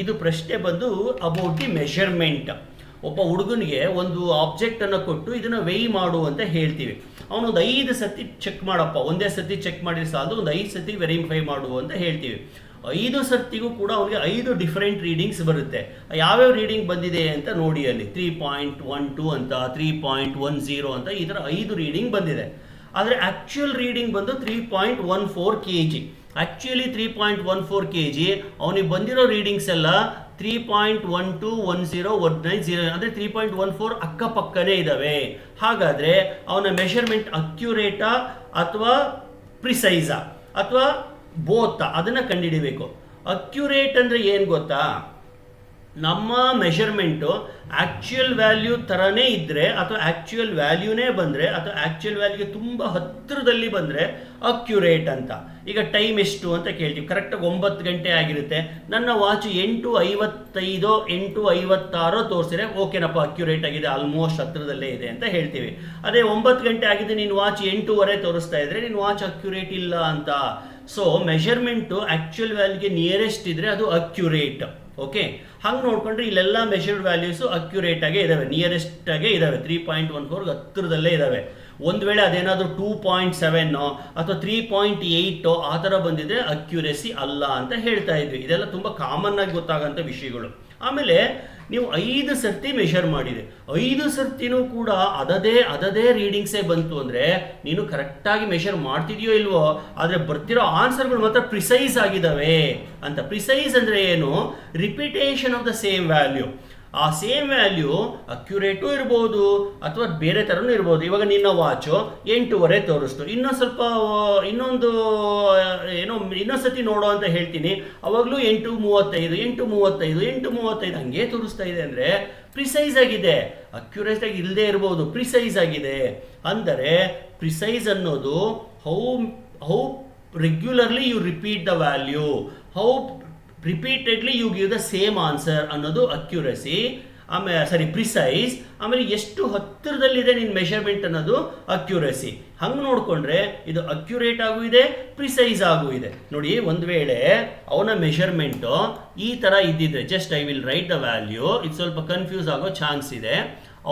ಇದು ಪ್ರಶ್ನೆ ಬಂದು about the measurement. ಒಬ್ಬ ಹುಡುಗನಿಗೆ ಒಂದು object ಅನ್ನು ಕೊಟ್ಟು ಇದನ್ನ ವೆಯ್ ಮಾಡು ಅಂತ ಹೇಳ್ತೀವಿ. ಅವನೊಂದು 5 ಸತಿ ಚೆಕ್ ಮಾಡಪ್ಪ, ಒಂದೇ ಸತಿ ಚೆಕ್ ಮಾಡಿದ್ರೆ ಸಾಲದು, ಒಂದು 5 ಸತಿ ವೆರಿಫೈ ಮಾಡು ಅಂತ ಹೇಳ್ತೀವಿ. 5 ಸರ್ತಿಗೂ ಕೂಡ ಅವನಿಗೆ 5 ಡಿಫರೆಂಟ್ ರೀಡಿಂಗ್ಸ್ ಬರುತ್ತೆ. ಯಾವ್ಯಾವ ರೀಡಿಂಗ್ ಬಂದಿದೆ ಅಂತ ನೋಡಿ, ಅಲ್ಲಿ 3.12 ಅಂತ, 3.10 ಅಂತ, ಈ ಥರ 5 ರೀಡಿಂಗ್ ಬಂದಿದೆ. ಆದರೆ ಆಕ್ಚುಯಲ್ ರೀಡಿಂಗ್ ಬಂದು 3.14 kg. ಆಕ್ಚುಯಲಿ 3.14 kg, ಅವನಿಗೆ ಬಂದಿರೋ ರೀಡಿಂಗ್ಸ್ ಎಲ್ಲ 3.121019 ಅಂದರೆ 3.14 ಅಕ್ಕಪಕ್ಕನೇ ಇದ್ದಾವೆ. ಹಾಗಾದರೆ ಅವನ ಮೆಷರ್ಮೆಂಟ್ ಅಕ್ಯುರೇಟಾ ಅಥವಾ ಪ್ರಿಸೈಸಾ ಅಥವಾ ಬೋತ್, ಅದನ್ನು ಕಂಡುಹಿಡಿಬೇಕು. ಅಕ್ಯುರೇಟ್ ಅಂದರೆ ಏನು ಗೊತ್ತಾ? ನಮ್ಮ ಮೆಷರ್ಮೆಂಟು ಆ್ಯಕ್ಚುಯಲ್ ವ್ಯಾಲ್ಯೂ ಥರನೇ ಇದ್ದರೆ ಅಥವಾ ಆ್ಯಕ್ಚುಯಲ್ ವ್ಯಾಲ್ಯೂನೇ ಬಂದರೆ ಅಥವಾ ಆ್ಯಕ್ಚುಯಲ್ ವ್ಯಾಲ್ಯೂಗೆ ತುಂಬ ಹತ್ತಿರದಲ್ಲಿ ಬಂದರೆ ಅಕ್ಯುರೇಟ್ ಅಂತ. ಈಗ ಟೈಮ್ ಎಷ್ಟು ಅಂತ ಕೇಳ್ತೀವಿ, ಕರೆಕ್ಟಾಗಿ 9 ಗಂಟೆ ಆಗಿರುತ್ತೆ, ನನ್ನ ವಾಚ್ 8:55 8:56 ತೋರಿಸಿದ್ರೆ ಓಕೆನಪ್ಪ, ಅಕ್ಯುರೇಟ್ ಆಗಿದೆ, ಆಲ್ಮೋಸ್ಟ್ ಹತ್ತಿರದಲ್ಲೇ ಇದೆ ಅಂತ ಹೇಳ್ತೀವಿ. ಅದೇ 9 ಗಂಟೆ ಆಗಿದೆ, ನಿನ್ನ ವಾಚ್ 8:15 ತೋರಿಸ್ತಾ ಇದ್ರೆ ನಿನ್ನ ವಾಚ್ ಅಕ್ಯುರೇಟ್ ಇಲ್ಲ ಅಂತ. ಸೊ ಮೆಷರ್ಮೆಂಟು ಆ್ಯಕ್ಚುಯಲ್ ವ್ಯಾಲ್ಯೂಗೆ ನಿಯರೆಸ್ಟ್ ಇದ್ದರೆ ಅದು ಅಕ್ಯುರೇಟ್. ಓಕೆ, ಹಂಗೆ ನೋಡ್ಕೊಂಡ್ರೆ ಇಲ್ಲೆಲ್ಲ ಮೆಷರ್ಡ್ ವ್ಯಾಲ್ಯೂಸು ಅಕ್ಯುರೇಟ್ ಆಗೇ ಇದ್ದಾವೆ, ನಿಯರೆಸ್ಟ್ ಆಗೇ ಇದ್ದಾವೆ, 3.14 ಹತ್ತಿರದಲ್ಲೇ ಇದ್ದಾವೆ. ಒಂದು ವೇಳೆ ಅದೇನಾದರೂ 2.7 ಅಥವಾ 3.8 ಆ ಥರ ಬಂದಿದ್ರೆ ಅಕ್ಯುರೇಸಿ ಅಲ್ಲ ಅಂತ ಹೇಳ್ತಾ ಇದ್ವಿ. ಇದೆಲ್ಲ ತುಂಬ ಕಾಮನ್ ಆಗಿ ಗೊತ್ತಾಗೋಂಥ ವಿಷಯಗಳು. ಆಮೇಲೆ ನೀವು 5 ಸರ್ತಿ ಮೆಷರ್ ಮಾಡಿದೆ, 5 ಸರ್ತಿನೂ ಕೂಡ ಅದದೇ ರೀಡಿಂಗ್ಸೇ ಬಂತು ಅಂದರೆ ನೀನು ಕರೆಕ್ಟಾಗಿ ಮೆಷರ್ ಮಾಡ್ತಿದೆಯೋ ಇಲ್ವೋ, ಆದರೆ ಬರ್ತಿರೋ ಆನ್ಸರ್ಗಳು ಮಾತ್ರ ಪ್ರಿಸೈಸ್ ಆಗಿದ್ದಾವೆ ಅಂತ. ಪ್ರಿಸೈಸ್ ಅಂದರೆ ಏನು? Repetition of the same value. ಆ ಸೇಮ್ ವ್ಯಾಲ್ಯೂ ಅಕ್ಯುರೇಟು ಇರ್ಬೋದು ಅಥವಾ ಬೇರೆ ಥರನೂ ಇರ್ಬೋದು. ಇವಾಗ ನಿನ್ನ ವಾಚು 8:15 ತೋರಿಸ್ತು, ಇನ್ನೊಂದು ಸತಿ ನೋಡೋ ಅಂತ ಹೇಳ್ತೀನಿ, ಅವಾಗಲೂ 8:35 ಹಂಗೆ ತೋರಿಸ್ತಾ ಇದೆ ಅಂದರೆ ಪ್ರಿಸೈಸ್ ಆಗಿದೆ. ಅಕ್ಯುರೇಟ್ ಆಗಿ ಇಲ್ಲದೆ ಇರ್ಬೋದು, ಪ್ರಿಸೈಸ್ ಆಗಿದೆ. ಅಂದರೆ ಪ್ರಿಸೈಸ್ ಅನ್ನೋದು how regularly you repeat the value, how repeatedly you give the same answer ಅನ್ನೋದು ಅಕ್ಯುರಸಿ. ಪ್ರಿಸೈಸ್. ಆಮೇಲೆ ಎಷ್ಟು ಹತ್ತಿರದಲ್ಲಿದೆ ನಿನ್ನ ಮೆಷರ್ಮೆಂಟ್ ಅನ್ನೋದು ಅಕ್ಯುರಸಿ. ಹಂಗೆ ನೋಡಿಕೊಂಡ್ರೆ ಇದು ಅಕ್ಯುರೇಟ್ ಆಗೂ ಇದೆ, ಪ್ರಿಸೈಸ್ ಆಗೂ ಇದೆ. ನೋಡಿ, ಒಂದು ವೇಳೆ ಅವನ ಮೆಷರ್ಮೆಂಟು ಈ ಥರ ಇದ್ದಿದ್ರೆ, just I will write the value, ಇದು ಸ್ವಲ್ಪ ಕನ್ಫ್ಯೂಸ್ ಆಗೋ ಚಾನ್ಸ್ ಇದೆ.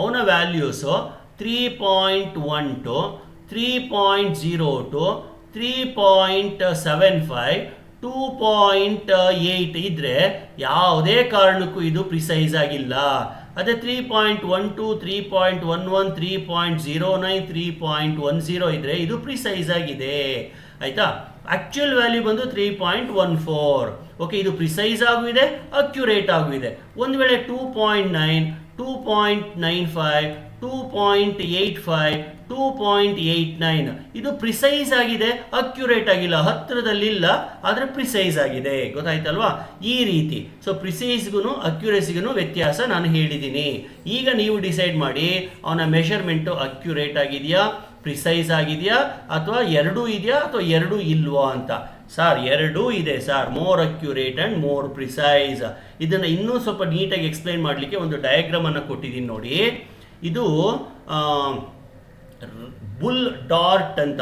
ಅವನ ವ್ಯಾಲ್ಯೂಸು 3.12, 3.02, 3.75, 2.8 ಇದ್ರೆ ಯಾವುದೇ ಕಾರಣಕ್ಕೂ ಇದು ಪ್ರಿಸೈಸ್ ಆಗಿಲ್ಲ. ಅದೇ 3.12, 3.11, 3.09, 3.10 ಇದ್ರೆ ಇದು ಪ್ರಿಸೈಸ್ ಆಗಿದೆ. ಆಯ್ತಾ? ಆಕ್ಚುಯಲ್ ವ್ಯಾಲ್ಯೂ ಬಂದು 3.14. ಓಕೆ, ಇದು ಪ್ರಿಸೈಸ್ ಆಗೂ ಇದೆ, ಅಕ್ಯುರೇಟ್ ಆಗೂ ಇದೆ. ಒಂದು ವೇಳೆ 2.9, 2.95, 2.85, 2.89. ಇದು ಪ್ರಿಸೈಸ್ ಆಗಿದೆ, ಅಕ್ಯುರೇಟ್ ಆಗಿಲ್ಲ, ಹತ್ತಿರದಲ್ಲಿಲ್ಲ, ಆದರೆ ಪ್ರಿಸೈಸ್ ಆಗಿದೆ. ಗೊತ್ತಾಯ್ತಲ್ವಾ? ಈ ರೀತಿ. ಸೊ ಪ್ರಿಸೈಸ್ಗೂ ಅಕ್ಯುರೇಸಿಗೂ ವ್ಯತ್ಯಾಸ ನಾನು ಹೇಳಿದ್ದೀನಿ. ಈಗ ನೀವು ಡಿಸೈಡ್ ಮಾಡಿ, ಅವನ ಮೆಷರ್ಮೆಂಟು ಅಕ್ಯುರೇಟ್ ಆಗಿದೆಯಾ, ಪ್ರಿಸೈಸ್ ಆಗಿದೆಯಾ, ಅಥವಾ ಎರಡೂ ಇದೆಯಾ, ಅಥವಾ ಎರಡೂ ಇಲ್ವಾ ಅಂತ. ಸರ್ ಎರಡೂ ಇದೆ sir, more accurate and more precise. ಇದನ್ನು ಇನ್ನೂ ಸ್ವಲ್ಪ ನೀಟಾಗಿ ಎಕ್ಸ್ಪ್ಲೈನ್ ಮಾಡಲಿಕ್ಕೆ ಒಂದು ಡಯಾಗ್ರಾಮನ್ನು ಕೊಟ್ಟಿದ್ದೀನಿ ನೋಡಿ. ಇದು ಬುಲ್ ಡಾರ್ಟ್ ಅಂತ,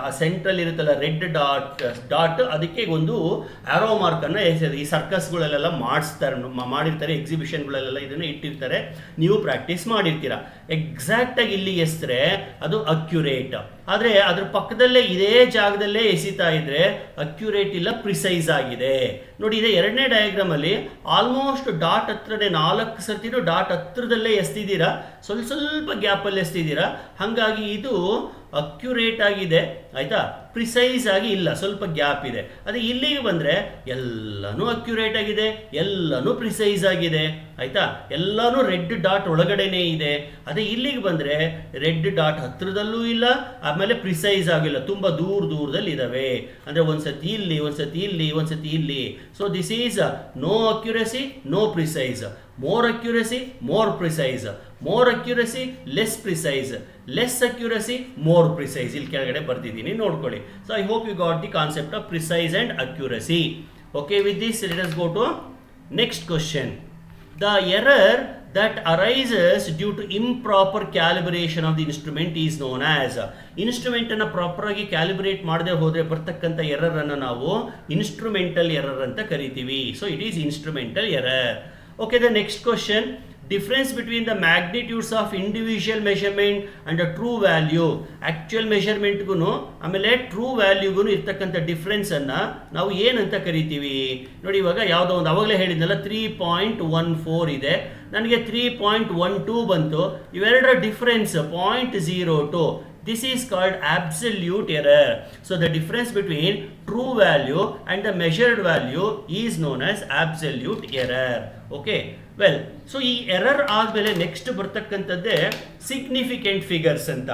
ಆ ಸೆಂಟ್ರಲ್ ಇರುತ್ತಲ್ಲ ರೆಡ್ ಡಾಟ್, ಅದಕ್ಕೆ ಒಂದು ಆರೋ ಮಾರ್ಕನ್ನು ಎಸೆಯೋದು. ಈ ಸರ್ಕಸ್ಗಳಲ್ಲೆಲ್ಲ ಮಾಡಿರ್ತಾರೆ, ಎಕ್ಸಿಬಿಷನ್ಗಳಲ್ಲೆಲ್ಲ ಇದನ್ನು ಇಟ್ಟಿರ್ತಾರೆ, ನೀವು ಪ್ರಾಕ್ಟೀಸ್ ಮಾಡಿರ್ತೀರ. ಎಕ್ಸಾಕ್ಟಾಗಿ ಇಲ್ಲಿ ಎಸಿದ್ರೆ ಅದು ಅಕ್ಯುರೇಟ್, ಆದರೆ ಅದ್ರ ಪಕ್ಕದಲ್ಲೇ ಇದೇ ಜಾಗದಲ್ಲೇ ಎಸಿತಾ ಇದ್ರೆ ಅಕ್ಯುರೇಟ್ ಇಲ್ಲ, ಪ್ರಿಸೈಸ್ ಆಗಿದೆ. ನೋಡಿ, ಇದೆ ಎರಡನೇ ಡಯಾಗ್ರಾಮಲ್ಲಿ ಆಲ್ಮೋಸ್ಟ್ ಡಾಟ್ ಹತ್ರನೇ 4 ಸರ್ತಿನೂ ಡಾಟ್ ಹತ್ರದಲ್ಲೇ ಎಸ್ತಿದ್ದೀರಾ, ಸ್ವಲ್ಪ ಗ್ಯಾಪಲ್ಲಿ ಎಸ್ತಿದ್ದೀರಾ. ಹಾಗಾಗಿ ಇದು ಅಕ್ಯುರೇಟ್ ಆಗಿದೆ, ಆಯಿತಾ, ಪ್ರಿಸೈಸ್ ಆಗಿ ಇಲ್ಲ, ಸ್ವಲ್ಪ ಗ್ಯಾಪ್ ಇದೆ. ಅದೇ ಇಲ್ಲಿಗೆ ಬಂದರೆ ಎಲ್ಲನೂ ಅಕ್ಯುರೇಟ್ ಆಗಿದೆ, ಎಲ್ಲನೂ ಪ್ರಿಸೈಸ್ ಆಗಿದೆ, ಆಯಿತಾ, ಎಲ್ಲನೂ ರೆಡ್ ಡಾಟ್ ಒಳಗಡೆನೇ ಇದೆ. ಅದೇ ಇಲ್ಲಿಗೆ ಬಂದರೆ ರೆಡ್ ಡಾಟ್ ಹತ್ರದಲ್ಲೂ ಇಲ್ಲ, ಆಮೇಲೆ ಪ್ರಿಸೈಸ್ ಆಗಿಲ್ಲ, ತುಂಬ ದೂರದಲ್ಲಿ ಇದ್ದಾವೆ. ಅಂದರೆ ಒಂದ್ಸತಿ ಇಲ್ಲಿ, ಒಂದ್ಸತಿ ಇಲ್ಲಿ, ಒಂದ್ಸತಿ ಇಲ್ಲಿ. So this is no accuracy, no precise. More accuracy, more precise. More accuracy, less precise. Less accuracy, more precise. ಇಲ್ಲಿ ಕೆಳಗಡೆ ಬರ್ತಿದ್ದೀನಿ, ನೋಡ್ಕೊಳ್ಳಿ. So I hope you got the concept of precise and accuracy. Okay, with this let us go to next question. The error that arises due to improper calibration of the instrument is known as. Instrument ಅನ್ನು proper ಆಗಿ calibrate ಮಾಡದೆ ಹೋದ್ರೆ ಬರ್ತಕ್ಕಂಥ error ಅನ್ನು ನಾವು instrumental error ಅಂತ ಕರಿತೀವಿ. So it is instrumental error. Okay, the next question. Difference between the magnitudes of individual measurement and the true value. Actual ಮೆಷರ್ಮೆಂಟ್ಗೂ ಆಮೇಲೆ ಟ್ರೂ ವ್ಯಾಲ್ಯೂಗೂ ಇರ್ತಕ್ಕಂಥ ಡಿಫ್ರೆನ್ಸನ್ನು ನಾವು ಏನಂತ ಕರಿತೀವಿ ನೋಡಿ. ಇವಾಗ ಯಾವುದೋ ಒಂದು ಅವಾಗಲೇ ಹೇಳಿದ್ನಲ್ಲ 3.14 ಇದೆ, ನನಗೆ 3.12 ಬಂತು. ಇವೆರಡರ difference 0.02. This is called absolute error. So the difference between true value and the measured value is known as absolute error. Okay, well, so ಈ ಎರರ್ ಆದಮೇಲೆ ನೆಕ್ಸ್ಟ್ ಬರ್ತಕ್ಕಂಥದ್ದೇ ಸಿಗ್ನಿಫಿಕೆಂಟ್ ಫಿಗರ್ಸ್ ಅಂತ.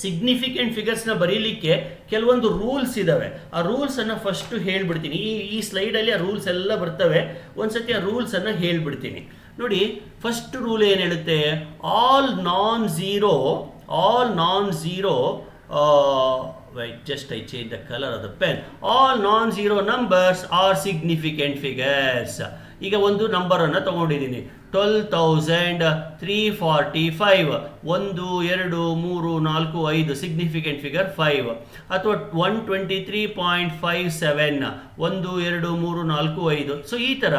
ಸಿಗ್ನಿಫಿಕೆಂಟ್ ಫಿಗರ್ಸ್ನ ಬರೀಲಿಕ್ಕೆ ಕೆಲವೊಂದು ರೂಲ್ಸ್ ಇದ್ದಾವೆ. ಆ ರೂಲ್ಸನ್ನು ಫಸ್ಟು ಹೇಳ್ಬಿಡ್ತೀನಿ. ಈ ಸ್ಲೈಡಲ್ಲಿ ಆ ರೂಲ್ಸ್ ಎಲ್ಲ ಬರ್ತವೆ. ಒಂದ್ಸತಿ ಆ ರೂಲ್ಸನ್ನು ಹೇಳ್ಬಿಡ್ತೀನಿ ನೋಡಿ. ಫಸ್ಟ್ ರೂಲ್ ಏನು ಹೇಳುತ್ತೆ? All non zero wait, just I change the color of the pen. All non-zero numbers are significant figures. ಈಗ ಒಂದು ನಂಬರನ್ನು ತಗೊಂಡಿದ್ದೀನಿ, 12,345. 1 2 3 4 5 ಸಿಗ್ನಿಫಿಕೆಂಟ್ ಫಿಗರ್ 5. ಅಥವಾ 123.57. 1 2 3 4 5. ಸೊ ಈ ಥರ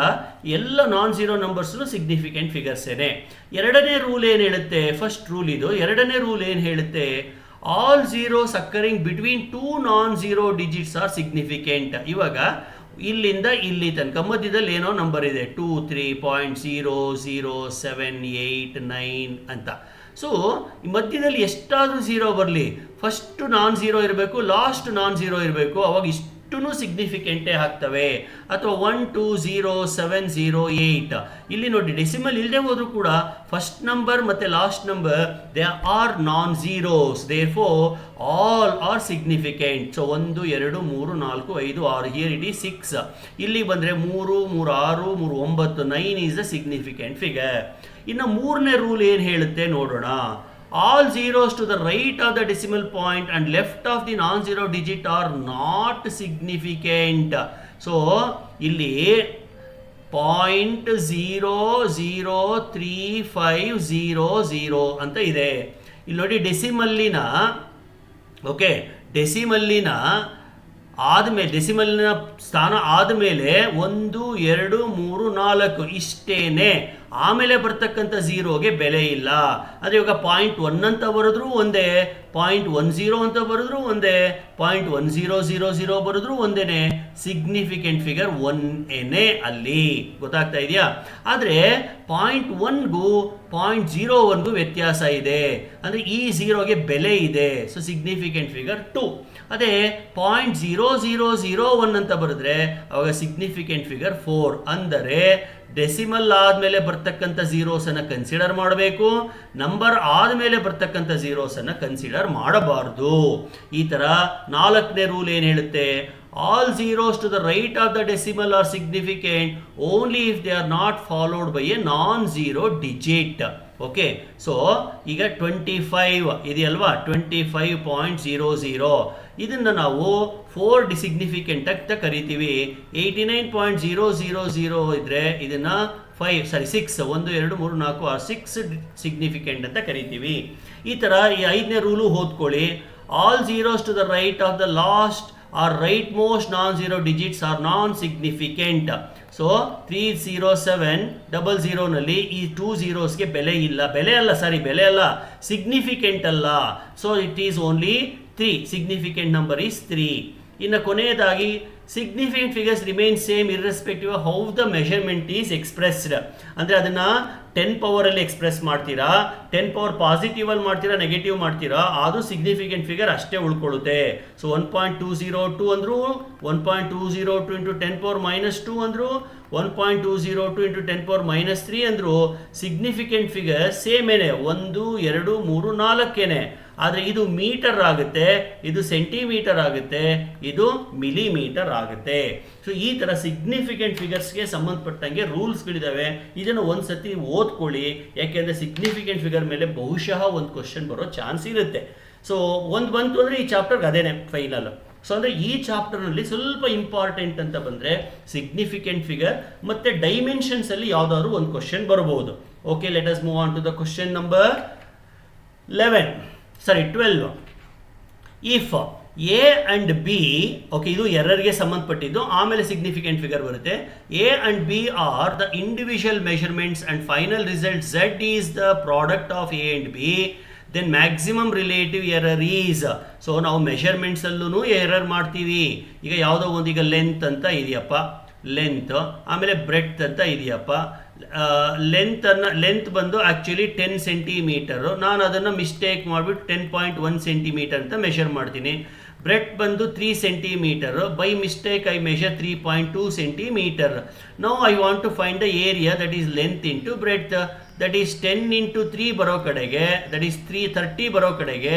ಎಲ್ಲ ನಾನ್ ಝೀರೋ ನಂಬರ್ಸ್ನು ಸಿಗ್ನಿಫಿಕೆಂಟ್ ಫಿಗರ್ಸೇನೆ. ಎರಡನೇ ರೂಲ್ ಏನು ಹೇಳುತ್ತೆ? ಫಸ್ಟ್ ರೂಲ್ ಇದು. ಎರಡನೇ ರೂಲ್ ಏನು ಹೇಳುತ್ತೆ? All zeros occurring between 2 non-zero digits are significant. ಇವಾಗ ಇಲ್ಲಿಂದ ಇಲ್ಲಿ ತನಕ ಮಧ್ಯದಲ್ಲಿ ಏನೋ ನಂಬರ್ ಇದೆ, 2 3.0078 ಅಂತ. ಸೊ ಮಧ್ಯದಲ್ಲಿ ಎಷ್ಟಾದರೂ ಝೀರೋ ಬರಲಿ, ಫಸ್ಟ್ ನಾನ್ ಝೀರೋ ಇರಬೇಕು, ಲಾಸ್ಟ್ ನಾನ್ ಝೀರೋ ಇರಬೇಕು, ಅವಾಗ ಇಷ್ಟು ಸಿಗ್ನಿಫಿಕೆಂಟೇ ಆಗ್ತವೆ. ಅಥವಾ 120,708. ಇಲ್ಲಿ ನೋಡಿ, ಡೆಸಿಮಲ್ ಇಲ್ಲದೆ ಹೋದರೂ ಕೂಡ ಫಸ್ಟ್ ನಂಬರ್ ಮತ್ತು last number they are non zeros, therefore all are significant. So 1 2 3 4 5 6, here it is 6. ಇಲ್ಲಿ ಬಂದರೆ 3 3 6 3 9, 9 ಈಸ್ ದ ಸಿಗ್ನಿಫಿಕೆಂಟ್ ಫಿಗರ್. ಇನ್ನು ಮೂರನೇ ರೂಲ್ ಏನು ಹೇಳುತ್ತೆ ನೋಡೋಣ. All zeros to the right of the decimal point and left of the non-zero digit are not significant. So ಇಲ್ಲಿ 0.003500 ಅಂತ ಇದೆ. ಇಲ್ಲಿ ನೋಡಿ, ಡೆಸಿಮಲ್ಲಿನ ಆದಮೇಲೆ, ಡೆಸಿಮಲ್ನ ಸ್ಥಾನ ಆದಮೇಲೆ 1 2 3 4 ಇಷ್ಟೇನೆ. ಆಮೇಲೆ ಬರ್ತಕ್ಕಂಥ ಝೀರೋಗೆ ಬೆಲೆ ಇಲ್ಲ. ಅಂದರೆ ಇವಾಗ 0.1 ಅಂತ ಬರೆದ್ರೂ ಒಂದೇ, 0.10 ಅಂತ ಬರೆದ್ರೂ ಒಂದೇ, 0.1000 ಬರೆದ್ರೂ ಒಂದೇನೆ. ಸಿಗ್ನಿಫಿಕೆಂಟ್ ಫಿಗರ್ 1 ಅಲ್ಲಿ. ಗೊತ್ತಾಗ್ತಾ ಇದೆಯಾ? ಆದರೆ 0.1ಗೂ 0.01ಗೂ ವ್ಯತ್ಯಾಸ ಇದೆ. ಅಂದರೆ ಈ ಝೀರೋಗೆ ಬೆಲೆ ಇದೆ. So significant figure 2. ಅದೇ 0.0001 ಅಂತ ಬರೆದ್ರೆ ಅವಾಗ ಸಿಗ್ನಿಫಿಕೆಂಟ್ ಫಿಗರ್ 4. ಅಂದರೆ ಡೆಸಿಮಲ್ ಆದಮೇಲೆ ಬರ್ತಕ್ಕಂಥ ಝೀರೋಸನ್ನು ಕನ್ಸಿಡರ್ ಮಾಡಬೇಕು, ನಂಬರ್ ಆದಮೇಲೆ ಬರ್ತಕ್ಕಂಥ ಝೀರೋಸನ್ನು ಕನ್ಸಿಡರ್ ಮಾಡಬಾರ್ದು. ಈ ಥರ 4ನೇ ರೂಲ್ ಏನು ಹೇಳುತ್ತೆ, all zeros to the right of the decimal are significant only if they are not followed by a non-zero digit. Okay, so ಈಗ 25 ಇದೆಯಲ್ವಾ, 25.00 ಇದನ್ನು ನಾವು 4 ಸಿಗ್ನಿಫಿಕೆಂಟ್ ಅಂತ ಕರಿತೀವಿ. 89.000 ಇದ್ರೆ ಇದನ್ನು 6 1 2 3 4 6 ಸಿಗ್ನಿಫಿಕೆಂಟ್ ಅಂತ ಕರಿತೀವಿ. ಈ ಥರ ಈ 5ನೇ ರೂಲು ಓದ್ಕೊಳ್ಳಿ. All zeros to the right of the last are rightmost non zero digits are non significant. So 30700 ನಲ್ಲಿ ಈ 2 zeros ಬೆಲೆ ಅಲ್ಲ, ಸಿಗ್ನಿಫಿಕೆಂಟ್ ಅಲ್ಲ. So it is only 3, significant number is 3. ಇನ್ನು ಕೊನೆಯದಾಗಿ significant figures remain same irrespective of how the measurement is expressed. ಅಂದರೆ ಅದನ್ನು 10 ಪವರಲ್ಲಿ express ಮಾಡ್ತೀರಾ, 10 ಪವರ್ ಪಾಸಿಟಿವ್ ಅಲ್ಲಿ ಮಾಡ್ತೀರಾ, ನೆಗೆಟಿವ್ ಮಾಡ್ತೀರಾ, ಅದು ಸಿಗ್ನಿಫಿಕೆಂಟ್ ಫಿಗರ್ ಅಷ್ಟೇ ಉಳ್ಕೊಳ್ಳುತ್ತೆ. ಸೊ 1.202 ಅಂದರು, 1.202 ಇಂಟು 10 ಪವರ್ -2 ಅಂದರು, 1.202 ಇಂಟು 10 ಪವರ್ -3 ಅಂದರು. ಸಿಗ್ನಿಫಿಕೆಂಟ್ ಫಿಗರ್ ಸೇಮ್ ಏನೇ, 1 2 3 4 ಆದರೆ ಇದು ಮೀಟರ್ ಆಗುತ್ತೆ, ಇದು ಸೆಂಟಿಮೀಟರ್ ಆಗುತ್ತೆ, ಇದು ಮಿಲಿಮೀಟರ್ ಆಗುತ್ತೆ. ಸೊ ಈ ಥರ ಸಿಗ್ನಿಫಿಕೆಂಟ್ ಫಿಗರ್ಸ್ಗೆ ಸಂಬಂಧಪಟ್ಟಂಗೆ ರೂಲ್ಸ್ಗಳಿದ್ದಾವೆ. ಇದನ್ನು ಒಂದು ಸತಿ ಓದ್ಕೊಳ್ಳಿ, ಯಾಕೆಂದರೆ ಸಿಗ್ನಿಫಿಕೆಂಟ್ ಫಿಗರ್ ಮೇಲೆ ಬಹುಶಃ ಒಂದು ಕ್ವಶನ್ ಬರೋ ಚಾನ್ಸ್ ಇರುತ್ತೆ. ಸೊ ಒಂದು ಬಂತು ಅಂದರೆ ಈ ಚಾಪ್ಟರ್ಗೆ ಅದೇನೆ ಫೈನಲ್. ಸೊ ಅಂದರೆ ಈ ಚಾಪ್ಟರ್ನಲ್ಲಿ ಸ್ವಲ್ಪ ಇಂಪಾರ್ಟೆಂಟ್ ಅಂತ ಬಂದರೆ ಸಿಗ್ನಿಫಿಕೆಂಟ್ ಫಿಗರ್ ಮತ್ತು ಡೈಮೆನ್ಷನ್ಸಲ್ಲಿ ಯಾವುದಾದ್ರು ಒಂದು ಕ್ವಶನ್ ಬರ್ಬೋದು. Okay, let us move on to the question number 12. If A and B, okay ಇದು ಎರರ್ಗೆ ಸಂಬಂಧಪಟ್ಟಿದ್ದು, ಆಮೇಲೆ ಸಿಗ್ನಿಫಿಕೆಂಟ್ ಫಿಗರ್ ಬರುತ್ತೆ. A and B are the individual measurements and final result Z is the product of A and B, then maximum relative error is. So ನಾವು ಮೆಷರ್ಮೆಂಟ್ಸಲ್ಲೂ error ಮಾಡ್ತೀವಿ. ಈಗ ಯಾವುದೋ ಒಂದು, ಈಗ ಲೆಂತ್ ಅಂತ ಇದೆಯಪ್ಪ, ಲೆಂತ್, ಆಮೇಲೆ ಬ್ರೆಡ್ತ್ ಅಂತ ಇದೆಯಪ್ಪ. ಲೆಂತ್ ಬಂದು ಆ್ಯಕ್ಚುಲಿ 10 ಸೆಂಟಿಮೀಟರು, ನಾನು ಅದನ್ನು ಮಿಸ್ಟೇಕ್ ಮಾಡಿಬಿಟ್ಟು 10.1 ಸೆಂಟಿಮೀಟರ್ ಅಂತ ಮೆಷರ್ ಮಾಡ್ತೀನಿ. ಬ್ರೆಡ್ತ್ ಬಂದು 3 centimetre, by mistake I measure 3.2 centimetre. Now I want to find the area that is length into breadth, that is 10 into 3 ಬರೋ ಕಡೆಗೆ, ದಟ್ ಈಸ್ 330 ಬರೋ ಕಡೆಗೆ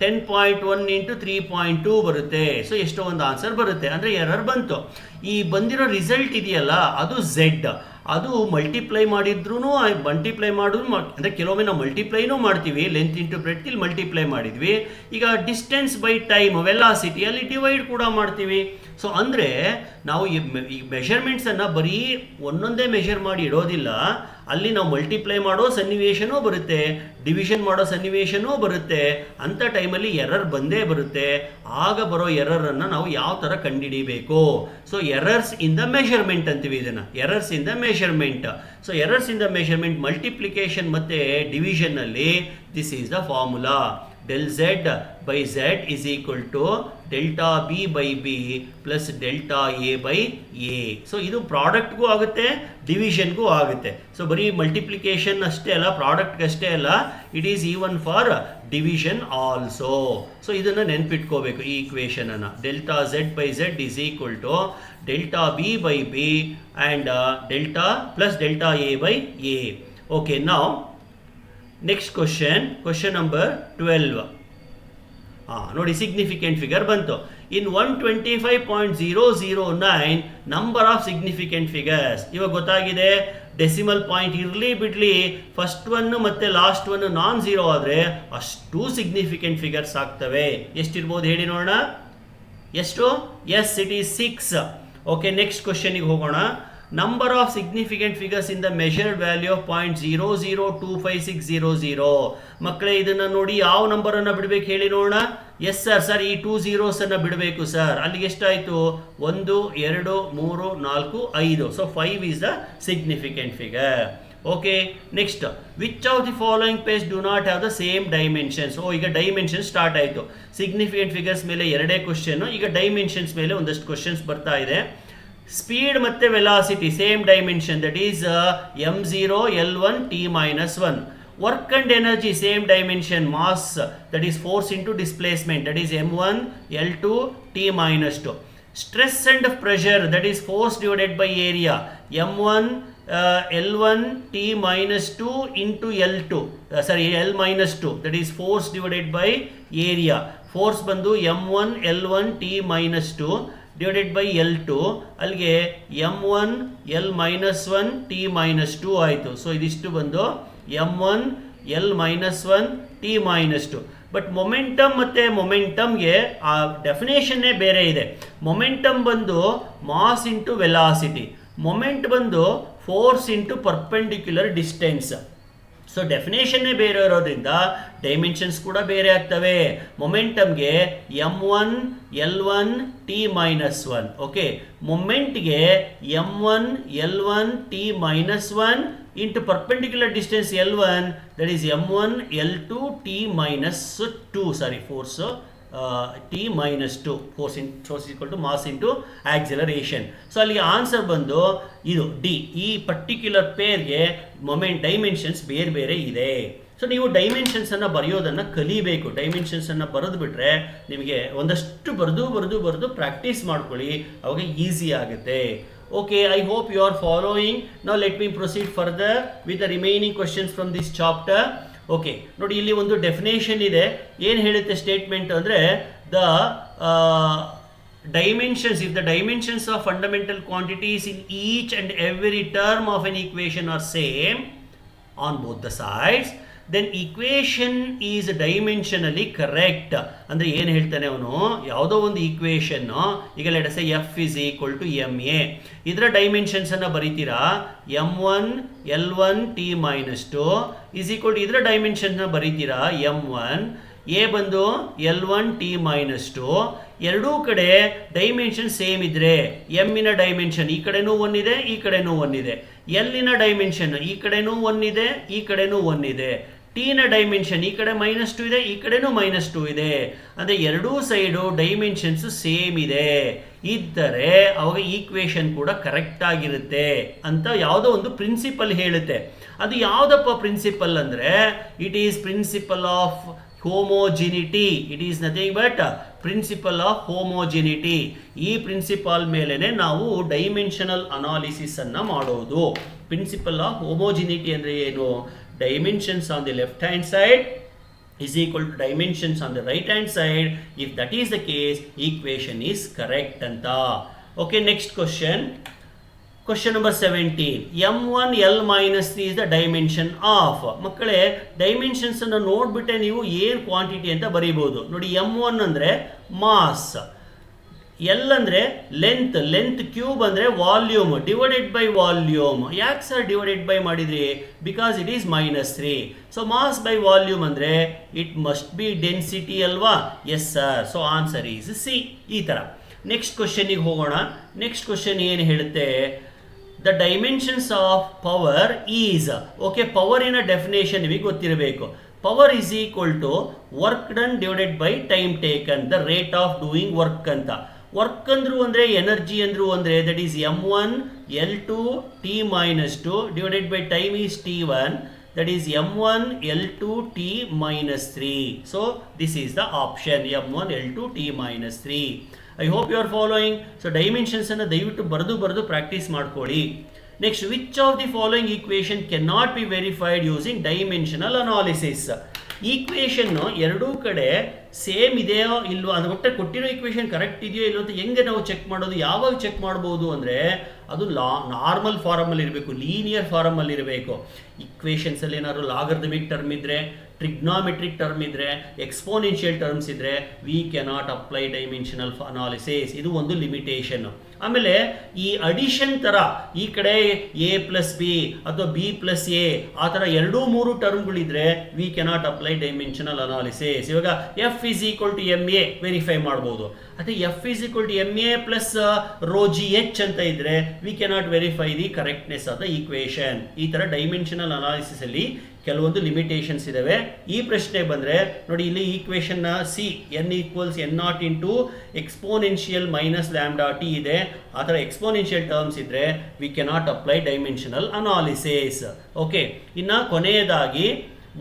10.1 ಇಂಟು 3.2 ಬರುತ್ತೆ. ಸೊ ಎಷ್ಟೋ ಒಂದು ಆನ್ಸರ್ ಬರುತ್ತೆ, ಅಂದರೆ ಎರರ್ ಬಂತು. ಈ ಬಂದಿರೋ ರಿಸಲ್ಟ್ ಇದೆಯಲ್ಲ ಅದು ಝೆಡ್, ಅದು ಮಲ್ಟಿಪ್ಲೈ ಮಾಡಿದ್ರೂ ಅಂದರೆ ಕೆಲವೊಮ್ಮೆ ನಾವು ಮಲ್ಟಿಪ್ಲೈನೂ ಮಾಡ್ತೀವಿ, ಲೆಂತ್ ಇಂಟು ಬ್ರೆಡ್ತ್ ಇಲ್ಲಿ ಮಲ್ಟಿಪ್ಲೈ ಮಾಡಿದ್ವಿ. ಈಗ ಡಿಸ್ಟೆನ್ಸ್ ಬೈ ಟೈಮ್ ವೆಲಾಸಿಟಿ ಅಲ್ಲಿ ಡಿವೈಡ್ ಕೂಡ ಮಾಡ್ತೀವಿ. ಸೊ ಅಂದರೆ ನಾವು ಈ ಮೆಷರ್ಮೆಂಟ್ಸನ್ನು ಬರೀ ಒಂದೊಂದೇ ಮೆಷರ್ ಮಾಡಿ ಇಡೋದಿಲ್ಲ, ಅಲ್ಲಿ ನಾವು ಮಲ್ಟಿಪ್ಲೈ ಮಾಡೋ ಸನ್ನಿವೇಶನೂ ಬರುತ್ತೆ, ಡಿವಿಷನ್ ಮಾಡೋ ಸನ್ನಿವೇಶನೂ ಬರುತ್ತೆ. ಅಂಥ ಟೈಮಲ್ಲಿ ಎರರ್ ಬಂದೇ ಬರುತ್ತೆ. ಆಗ ಬರೋ ಎರರನ್ನು ನಾವು ಯಾವ ಥರ ಕಂಡುಹಿಡಿಬೇಕು? So errors in the measurement ಅಂತೀವಿ ಇದನ್ನು, errors in the measurement. So errors in the measurement multiplication ಮತ್ತು ಡಿವಿಷನ್ನಲ್ಲಿ this is the formula. del z by z is equal to delta b by b plus delta a by a. So ಇದು ಪ್ರಾಡಕ್ಟ್ಗೂ ಆಗುತ್ತೆ, ಡಿವಿಷನ್ಗೂ ಆಗುತ್ತೆ. So ಬರೀ multiplication ಅಷ್ಟೇ ಅಲ್ಲ, ಪ್ರಾಡಕ್ಟ್ಗೆ ಅಷ್ಟೇ ಅಲ್ಲ, it is even for division also. So ಇದನ್ನು ನೆನ್ಪಿಟ್ಕೋಬೇಕು ಈ ಈಕ್ವೇಷನನ್ನು. Delta z by z is equal to delta b by b and delta plus delta a by a. Okay, now next question number 12. ನೋಡಿ ಸಿಗ್ನಿಫಿಕೆಂಟ್ ಫಿಗರ್ ಬಂತು. In 125.009 number of significant figures. ಇವಾಗ ಗೊತ್ತಾಗಿದೆ, decimal point ಇರಲಿ ಬಿಡಲಿ, first one ಮತ್ತು last one non zero ಆದರೆ ಅಷ್ಟು significant figures ಆಗ್ತವೆ. ಎಷ್ಟಿರ್ಬೋದು ಹೇಳಿ ನೋಡೋಣ, ಎಷ್ಟು? Yes, it is 6. Okay, next ಕ್ವಶನಿಗೆ ಹೋಗೋಣ. Number of significant figures in the measured value of 0.002560. ಮಕ್ಕಳೇ ಇದನ್ನು ನೋಡಿ, ಯಾವ ನಂಬರನ್ನು ಬಿಡಬೇಕು ಹೇಳಿ ನೋಡೋಣ. ಎಸ್ ಸರ್, ಈ 2 zeros ಬಿಡಬೇಕು ಸರ್. ಅಲ್ಲಿಗೆ ಎಷ್ಟಾಯಿತು? 1 2 3 4 5. So 5 is the significant figure. Okay, next, which of the following page do not have the same dimensions. ಈಗ ಡೈಮೆನ್ಷನ್ ಸ್ಟಾರ್ಟ್ ಆಯಿತು. ಸಿಗ್ನಿಫಿಕೆಂಟ್ ಫಿಗರ್ಸ್ ಮೇಲೆ 2 ಕ್ವಶನ್, ಈಗ ಡೈಮೆನ್ಷನ್ಸ್ ಮೇಲೆ ಒಂದಷ್ಟು ಕ್ವಶನ್ಸ್ ಬರ್ತಾ ಇದೆ. ಸ್ಪೀಡ್ ಮತ್ತು velocity same dimension, that is m0 L1 t-1. Work and energy same dimension, mass that is force into displacement, that is m1 L2 t-2. Stress and pressure that is force divided by area, m1 L1 T minus 2 into L2 L minus 2, that is force divided by area. Force ಬಂದು M1 L1 T minus 2 divided by L2, ಅಲ್ಲಿಗೆ M1 L minus 1 T minus 2 ಆಯಿತು. So ಇದಿಷ್ಟು ಬಂದು M1 L minus 1 T minus 2. But momentum ಮತ್ತು ಮೊಮೆಂಟಮ್ಗೆ ಆ ಡೆಫಿನೇಷನ್ನೇ ಬೇರೆ ಇದೆ. ಮೊಮೆಂಟಮ್ ಬಂದು ಮಾಸ್ ಇಂಟು ವೆಲಾಸಿಟಿ, ಮೊಮೆಂಟ್ ಬಂದು force into perpendicular distance. So ಡೆಫಿನೇಷನ್ನೇ ಬೇರೆ ಇರೋದ್ರಿಂದ ಡೈಮೆನ್ಷನ್ಸ್ ಕೂಡ ಬೇರೆ ಆಗ್ತವೆ. ಮೊಮೆಂಟಮ್ಗೆ M1 L1 T minus 1, okay. ಮೊಮೆಂಟ್ಗೆ M1 L1 T minus 1 into perpendicular distance L1, that is M1 L2 T minus 2, force T minus 2, force equal to mass into acceleration. So ಅಲ್ಲಿ answer ಬಂದು ಇದು D. ಈ particular ಪೇರ್ಗೆ moment dimensions ಬೇರೆ ಬೇರೆ ಇದೆ. So ನೀವು ಡೈಮೆನ್ಷನ್ಸನ್ನು ಬರೆಯೋದನ್ನು ಕಲಿಬೇಕು. ಡೈಮೆನ್ಷನ್ಸನ್ನು ಬರೆದು ಬಿಟ್ರೆ ನಿಮಗೆ ಒಂದಷ್ಟು ಬರೆದು ಪ್ರಾಕ್ಟೀಸ್ ಮಾಡ್ಕೊಳ್ಳಿ, ಅವಾಗ ಈಸಿ ಆಗುತ್ತೆ. Okay, I hope you are following. Now let me proceed further with the remaining questions from this chapter. Okay, ನೋಡಿ ಇಲ್ಲಿ ಒಂದು ಡೆಫಿನೇಷನ್ ಇದೆ. ಏನು ಹೇಳುತ್ತೆ ಸ್ಟೇಟ್ಮೆಂಟ್ ಅಂದರೆ the dimensions, if the dimensions of fundamental quantities in each and every term of an equation are same on both the sides, then equation is dimensionally correct. ಅಂದರೆ ಏನು ಹೇಳ್ತಾನೆ ಅವನು, ಯಾವುದೋ ಒಂದು ಈಕ್ವೇಷನ್ನು, ಈಗ let say F is equal to MA, ಇದರ ಡೈಮೆನ್ಷನ್ಸನ್ನು ಬರೀತೀರಾ M1 L1 T minus 2 is equal to ಇದರ ಡೈಮೆನ್ಷನ್ನ ಬರೀತೀರಾ M1, A ಬಂದು L1 T minus 2. ಎರಡೂ ಕಡೆ ಡೈಮೆನ್ಷನ್ ಸೇಮ್ ಇದ್ರೆ ಎಮ್ಮಿನ ಡೈಮೆನ್ಷನ್ ಈ ಕಡೆನೂ 1 ಇದೆ, ಈ ಕಡೆನೂ 1 ಇದೆ. ಎಲ್ಲಿನ ಡೈಮೆನ್ಷನ್ ಈ ಕಡೆನೂ 1 ಇದೆ, ಈ ಕಡೆನೂ 1 ಇದೆ. ಟಿನ ಡೈಮೆನ್ಷನ್ ಈ ಕಡೆ -2 ಇದೆ, ಈ ಕಡೆನೂ -2 ಇದೆ. ಅಂದರೆ ಎರಡೂ ಸೈಡು ಡೈಮೆನ್ಷನ್ಸ್ ಸೇಮ್ ಇದೆ ಇದ್ದರೆ ಅವಾಗ ಈಕ್ವೇಷನ್ ಕೂಡ ಕರೆಕ್ಟ್ ಆಗಿರುತ್ತೆ ಅಂತ ಯಾವುದೋ ಒಂದು ಪ್ರಿನ್ಸಿಪಲ್ ಹೇಳುತ್ತೆ. ಅದು ಯಾವುದಪ್ಪ ಪ್ರಿನ್ಸಿಪಲ್ ಅಂದರೆ it is principle of homogeneity. It is nothing but principle of homogeneity. ಈ ಪ್ರಿನ್ಸಿಪಲ್ ಮೇಲೆನೆ ನಾವು ಡೈಮೆನ್ಷನಲ್ ಅನಾಲಿಸಿಸ್ ಅನ್ನು ಮಾಡೋದು. ಪ್ರಿನ್ಸಿಪಲ್ ಆಫ್ ಹೋಮೋಜಿನಿಟಿ ಅಂದರೆ ಏನು? Dimensions on the left hand side is equal to dimensions on the right hand side. If that is the case, equation is correct anta. Okay, next question. Question number 17. M1 L minus 3 is the dimension of. ಮಕ್ಕಳೇ dimensions ಅನ್ನು ನೋಡ್ಬಿಟ್ಟೆ ನೀವು ಏನು quantity ಅಂತ ಬರೀಬಹುದು. ನೋಡಿ M1 ಅಂದರೆ mass, L ಅಂದರೆ length cube ಅಂದರೆ volume divided by volume. ಯಾಕೆ ಸರ್ ಡಿವೈಡೆಡ್ ಬೈ ಮಾಡಿದ್ರಿ? Because it is -3. So mass by volume ಅಂದರೆ ಇಟ್ ಮಸ್ಟ್ ಬಿ ಡೆನ್ಸಿಟಿ ಅಲ್ವಾ? Yes sir. So answer is C. ಈ ಥರ ನೆಕ್ಸ್ಟ್ ಕ್ವಶನಿಗೆ ಹೋಗೋಣ. ನೆಕ್ಸ್ಟ್ ಕ್ವಶನ್ ಏನು ಹೇಳುತ್ತೆ? The dimensions of power is. Okay, ಪವರಿನ ಡೆಫಿನೇಷನ್ ನಿಮಗೆ ಗೊತ್ತಿರಬೇಕು. Power is equal to work done divided by time taken, the rate of doing work ಅಂತ. ವರ್ಕ್ ಅಂದ್ರು ಅಂದರೆ ಎನರ್ಜಿ ಅಂದ್ರು ಅಂದರೆ that is M1 L2 T minus 2 divided by time is T1, that is M1 L2 T minus 3. So this is the option M1 L2 T minus 3. I hope you are following. So dimensions ಅನ್ನು ದಯವಿಟ್ಟು ಬರೆದು practice ಮಾಡ್ಕೊಳ್ಳಿ. Next, which of the following equation can not be verified using dimensional analysis. ಈಕ್ವೇಷನ್ನು ಎರಡೂ ಕಡೆ same ಇದೆಯೋ ಇಲ್ವೋ, ಅದು ಒಟ್ಟೆ ಕೊಟ್ಟಿರೋ ಈಕ್ವೇಷನ್ ಕರೆಕ್ಟ್ ಇದೆಯೋ ಇಲ್ಲೋ ಅಂತ ಹೆಂಗೆ ನಾವು ಚೆಕ್ ಮಾಡೋದು? ಯಾವಾಗ ಚೆಕ್ ಮಾಡ್ಬೋದು ಅಂದರೆ ಅದು ನಾರ್ಮಲ್ ಫಾರಮಲ್ಲಿ ಇರಬೇಕು, ಲೀನಿಯರ್ ಫಾರಮಲ್ಲಿ ಇರಬೇಕು. ಈಕ್ವೇಷನ್ಸಲ್ಲಿ ಏನಾದ್ರು ಲಾಗರ್ದಮಿಕ್ ಟರ್ಮ್ ಇದ್ದರೆ, ಟ್ರಿಗ್ನಾಮೆಟ್ರಿಕ್ ಟರ್ಮ್ ಇದ್ದರೆ, ಎಕ್ಸ್ಪೋನೆನ್ಷಿಯಲ್ ಟರ್ಮ್ಸ್ ಇದ್ದರೆ we cannot apply dimensional analysis. ಇದು ಒಂದು ಲಿಮಿಟೇಷನ್. ಆಮೇಲೆ ಈ ಅಡಿಷನ್ ಥರ ಈ ಕಡೆ A+B ಅಥವಾ B+A ಆ ಥರ 2-3 ಟರ್ಮ್ಗಳಿದ್ರೆ we cannot apply dimensional analysis. ಇವಾಗ F is equal to MA verify ಮಾಡ್ಬೋದು. ಅದೇ F is equal to MA plus rho GH ಅಂತ ಇದ್ರೆ we cannot verify the correctness of the equation. ಈ ಥರ ಡೈಮೆನ್ಷನಲ್ ಅನಾಲಿಸಿಸ್ ಅಲ್ಲಿ ಕೆಲವೊಂದು ಲಿಮಿಟೇಷನ್ಸ್ ಇದಾವೆ. ಈ ಪ್ರಶ್ನೆ ಬಂದರೆ ನೋಡಿ, ಇಲ್ಲಿ ಈಕ್ವೇಷನ್ನ C n equals n0 into exponential minus lambda T ಇದೆ. ಆ ಥರ ಎಕ್ಸ್ಪೋನೆನ್ಷಿಯಲ್ ಟರ್ಮ್ಸ್ ಇದ್ದರೆ we cannot apply dimensional analysis. Okay, ಇನ್ನು ಕೊನೆಯದಾಗಿ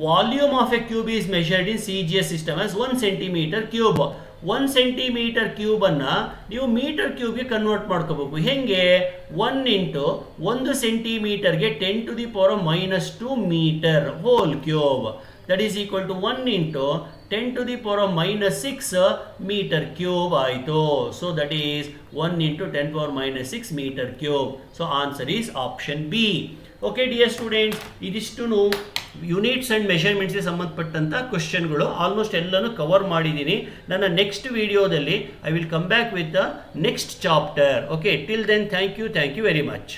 volume of a cube is measured in CGS system as 1 centimeter cube. 1 centimetre ಕ್ಯೂಬನ್ನು ನೀವು ಮೀಟರ್ ಕ್ಯೂಬ್ಗೆ convert ಮಾಡ್ಕೋಬೇಕು. ಹೆಂಗೆ? 1 ಇಂಟು 1 ಸೆಂಟಿಮೀಟರ್ಗೆ 10⁻⁻2 metre whole cube, that is equal to 1 into 10⁻⁻6 metre cube ಆಯಿತು. So that is 1 into 10⁻⁻6 metre cube. So answer is option B. Okay dear students, ಇದಿಷ್ಟು units and ಮೆಷರ್ಮೆಂಟ್ಸ್ಗೆ ಸಂಬಂಧಪಟ್ಟಂಥ ಕ್ವಶನ್ಗಳು ಆಲ್ಮೋಸ್ಟ್ ಎಲ್ಲನೂ ಕವರ್ ಮಾಡಿದ್ದೀನಿ. ನನ್ನ ನೆಕ್ಸ್ಟ್ ವಿಡಿಯೋದಲ್ಲಿ I will come back with the next chapter. Okay, till then thank you very much.